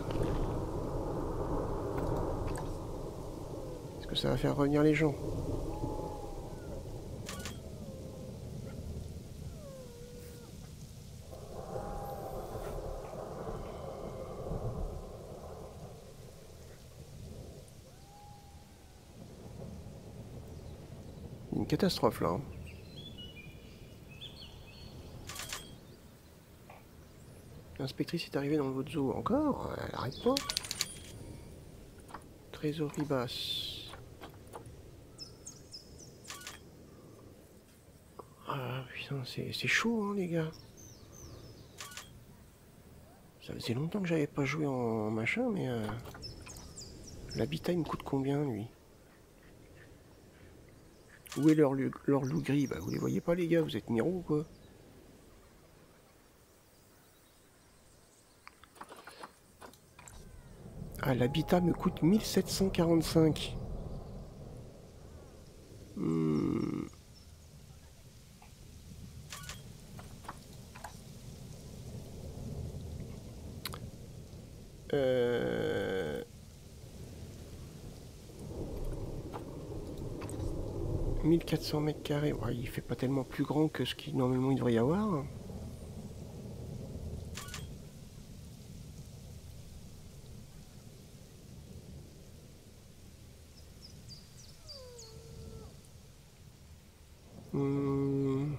que ça va faire revenir les gens. Une catastrophe là. Hein. L'inspectrice est arrivée dans votre zoo. Encore? Elle arrête pas. Trésorerie basse. Ah putain, c'est chaud hein les gars. Ça faisait longtemps que j'avais pas joué en machin, mais l'habitat il me coûte combien lui? Où est leur loup gris? Bah vous les voyez pas les gars, vous êtes miro ou quoi? Ah, l'habitat me coûte 1745. Hmm. Euh... 1400 mètres carrés. Ouais, il fait pas tellement plus grand que ce qu'il normalement il devrait y avoir. Hmm.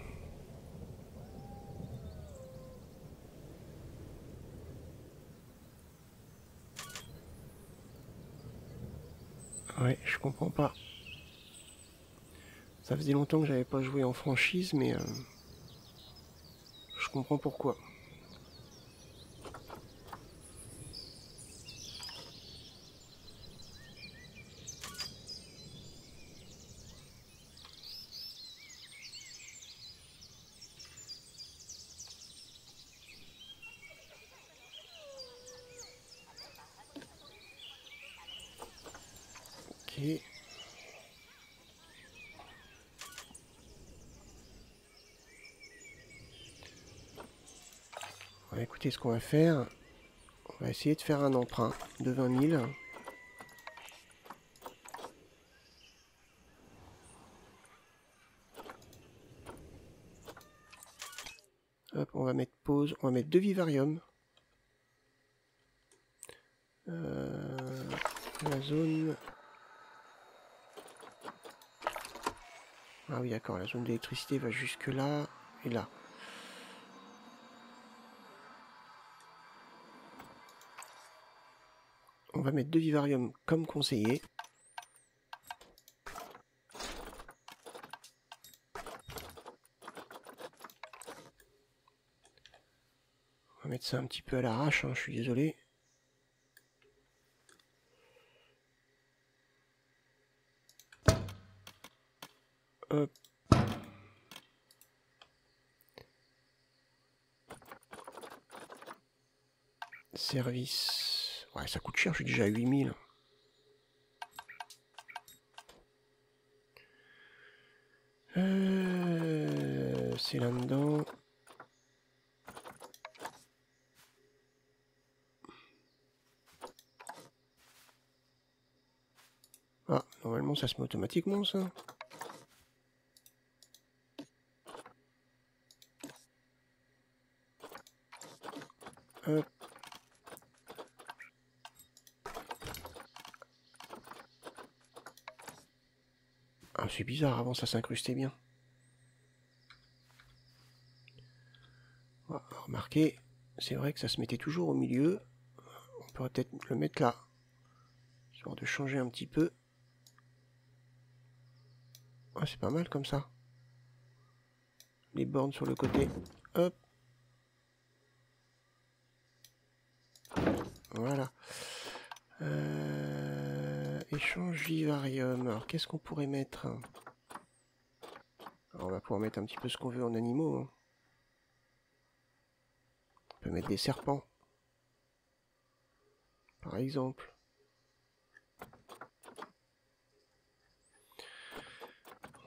Ouais, je comprends pas. Ça faisait longtemps que j'avais pas joué en franchise, mais je comprends pourquoi. Ok. Ouais, écoutez, ce qu'on va faire, on va essayer de faire un emprunt de 20 000. Hop, on va mettre pause, on va mettre 2 vivariums. La zone... Ah oui, d'accord, la zone d'électricité va jusque là et là. On va mettre 2 vivariums comme conseillé. On va mettre ça un petit peu à l'arrache, hein, je suis désolé. Hop. Service... Ouais, ça coûte cher, je suis déjà à 8000. C'est là-dedans. Ah, normalement ça se met automatiquement ça. Hop. Ah, c'est bizarre, avant ça s'incrustait bien. Ah, remarquez, c'est vrai que ça se mettait toujours au milieu. On pourrait peut-être le mettre là, histoire de changer un petit peu. Ah, c'est pas mal comme ça. Les bornes sur le côté. Hop. Voilà. Échange vivarium. Alors, qu'est-ce qu'on pourrait mettre? Alors, on va pouvoir mettre un petit peu ce qu'on veut en animaux. Hein. On peut mettre des serpents. Par exemple.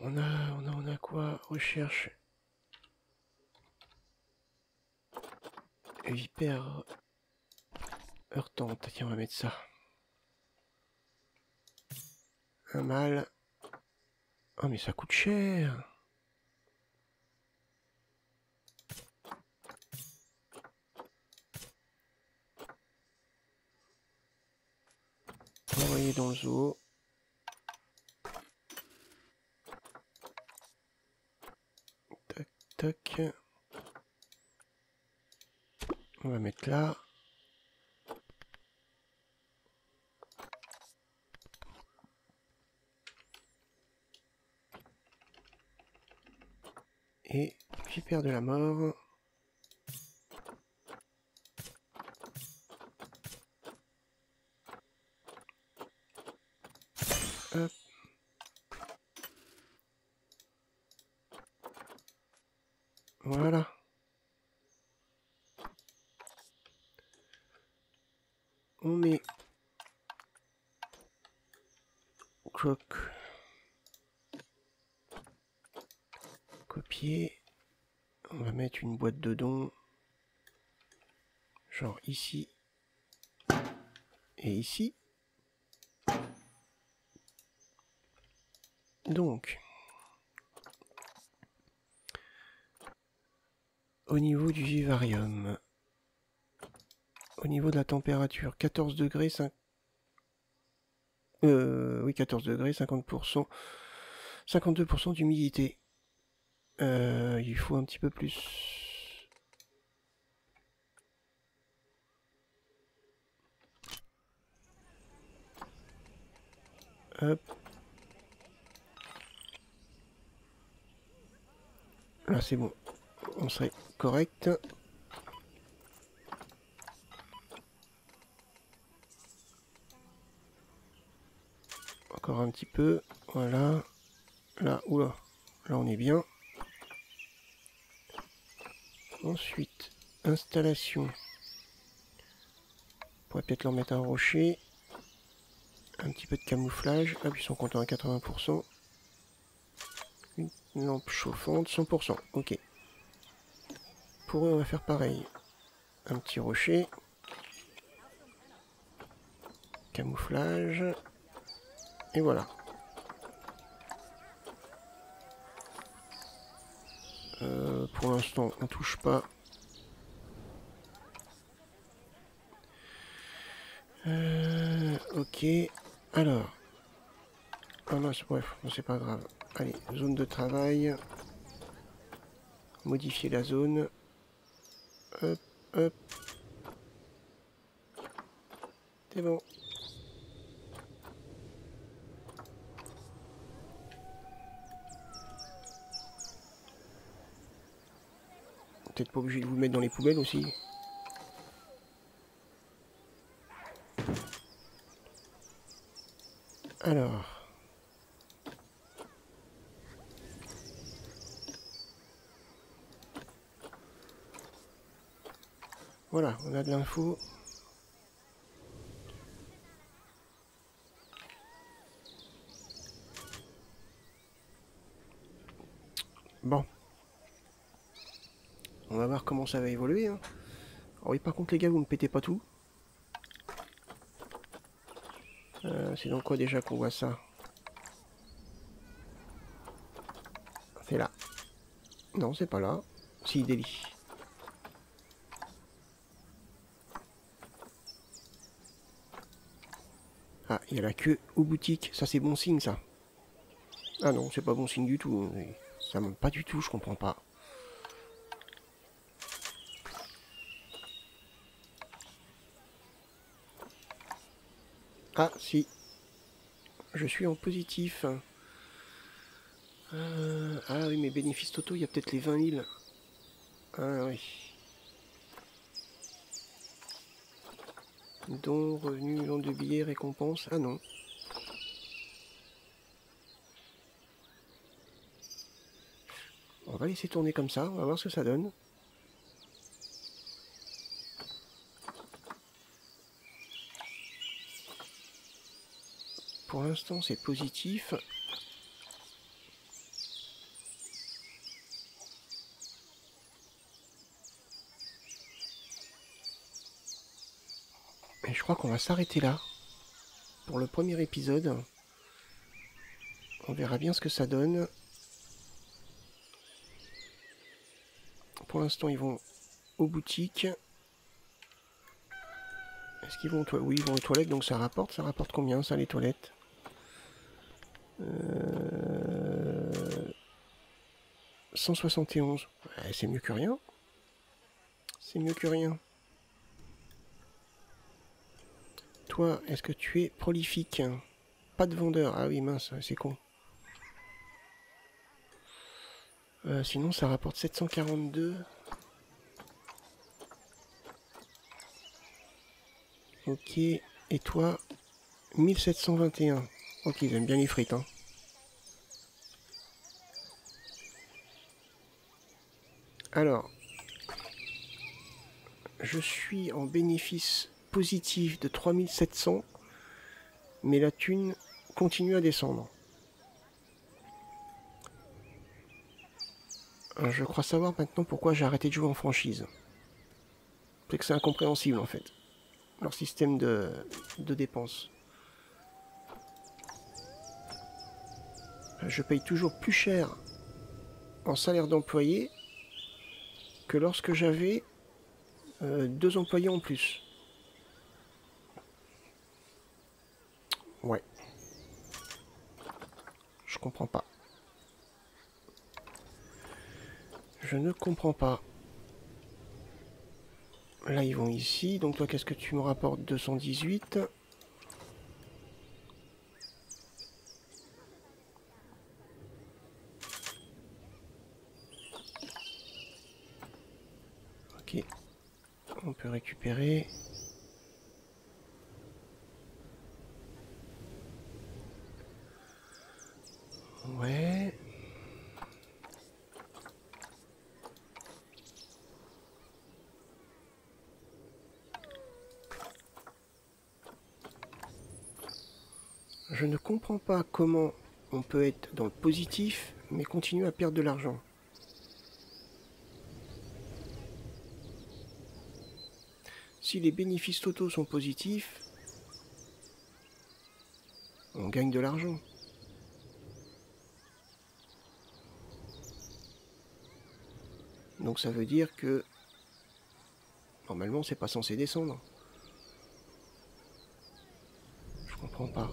On a quoi? Recherche. Vipère heurtante. Tiens, on va mettre ça. Un mâle. Oh mais ça coûte cher. Envoyer dans le zoo. Tac, tac. On va mettre là. Et vipère de la mort. Hop. Voilà. On met croc. Copier. On va mettre une boîte de dons. Genre ici. Et ici. Donc. Au niveau du vivarium. Au niveau de la température. 14 degrés, 5... oui, 14 degrés, 50%. 52% d'humidité. Il faut un petit peu plus. Hop. Là c'est bon. On serait correct. Encore un petit peu. Voilà. Là, oula. Là on est bien. Ensuite, installation. On pourrait peut-être leur mettre un rocher. Un petit peu de camouflage. Hop, ils sont contents à 80%. Une lampe chauffante, 100%. Ok. Pour eux, on va faire pareil. Un petit rocher. Camouflage. Et voilà. Pour l'instant, on touche pas. Ok. Alors. Ah mince, bref, c'est pas grave. Allez, zone de travail. Modifier la zone. Hop, hop. C'est bon. Peut-être pas obligé de vous mettre dans les poubelles aussi. Alors. Voilà, on a de l'info. Bon. On va voir comment ça va évoluer. Hein. Alors oui, par contre les gars, vous ne pétez pas tout. C'est dans quoi déjà qu'on voit ça? C'est là. Non, c'est pas là. Si, Delhi. Ah, il y a la queue aux boutiques. Ça, c'est bon signe, ça. Ah non, c'est pas bon signe du tout. Ça monte pas du tout, je comprends pas. Ah, si. Je suis en positif. Ah oui, mais bénéfices totaux, il y a peut-être les 20 000. Ah oui. Dons, revenus, vente de billets, récompenses. Ah non. On va laisser tourner comme ça, on va voir ce que ça donne. Pour l'instant, c'est positif. Et je crois qu'on va s'arrêter là pour le premier épisode. On verra bien ce que ça donne. Pour l'instant, ils vont aux boutiques. Est-ce qu'ils vont aux toilettes? Oui, ils vont aux toilettes, donc ça rapporte. Ça rapporte combien, ça, les toilettes? 171. Ouais, c'est mieux que rien. C'est mieux que rien. Toi, est-ce que tu es prolifique? Pas de vendeur. Ah oui, mince, c'est con. Sinon, ça rapporte 742. Ok. Et toi, 1721. Ok, ils aiment bien les frites, hein. Alors, je suis en bénéfice positif de 3700, mais la thune continue à descendre. Je crois savoir maintenant pourquoi j'ai arrêté de jouer en franchise. C'est que c'est incompréhensible en fait, leur système de dépenses. Je paye toujours plus cher en salaire d'employé que lorsque j'avais 2 employés en plus. Ouais. Je comprends pas. Je ne comprends pas. Là, ils vont ici. Donc toi, qu'est-ce que tu me rapportes? 218. Ok. On peut récupérer. Ouais. Je ne comprends pas comment on peut être dans le positif, mais continuer à perdre de l'argent. Si les bénéfices totaux sont positifs, on gagne de l'argent. Donc ça veut dire que normalement c'est pas censé descendre. Je comprends pas.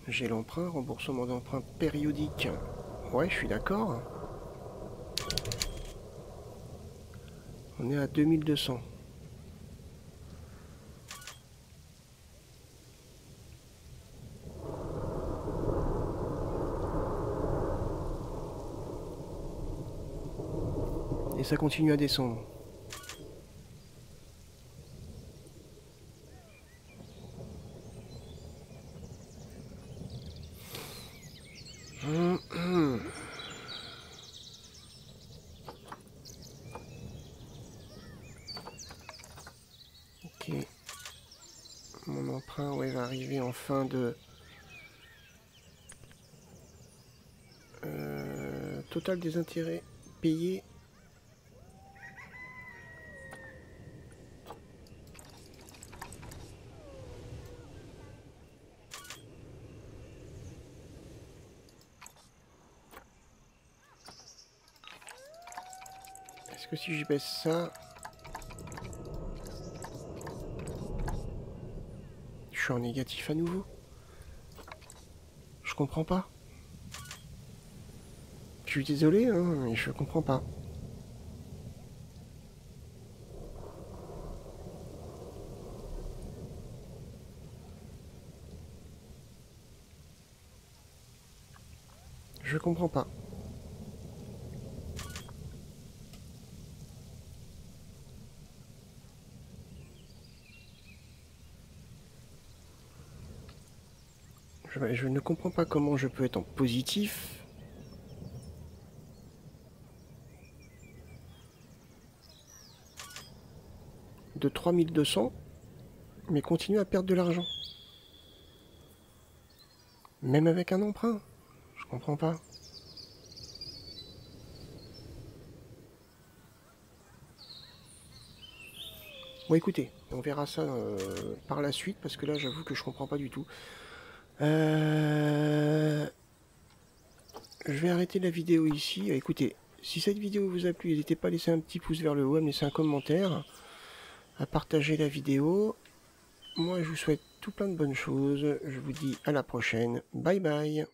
J'ai l'emprunt, remboursement d'emprunt périodique. Ouais, je suis d'accord. On est à 2200. Et ça continue à descendre. Ok. Mon emprunt, ouais, va arriver en fin de... total des intérêts payés. Est-ce que si je baisse ça... Je suis en négatif à nouveau? Je comprends pas. Je suis désolé, hein, mais je comprends pas. Je comprends pas. Je ne comprends pas comment je peux être en positif de 3200, mais continuer à perdre de l'argent. Même avec un emprunt. Je comprends pas. Bon écoutez, on verra ça par la suite, parce que là j'avoue que je comprends pas du tout. Je vais arrêter la vidéo ici. Écoutez, si cette vidéo vous a plu, n'hésitez pas à laisser un petit pouce vers le haut, à me laisser un commentaire, à partager la vidéo. Moi je vous souhaite tout plein de bonnes choses. Je vous dis à la prochaine. Bye bye.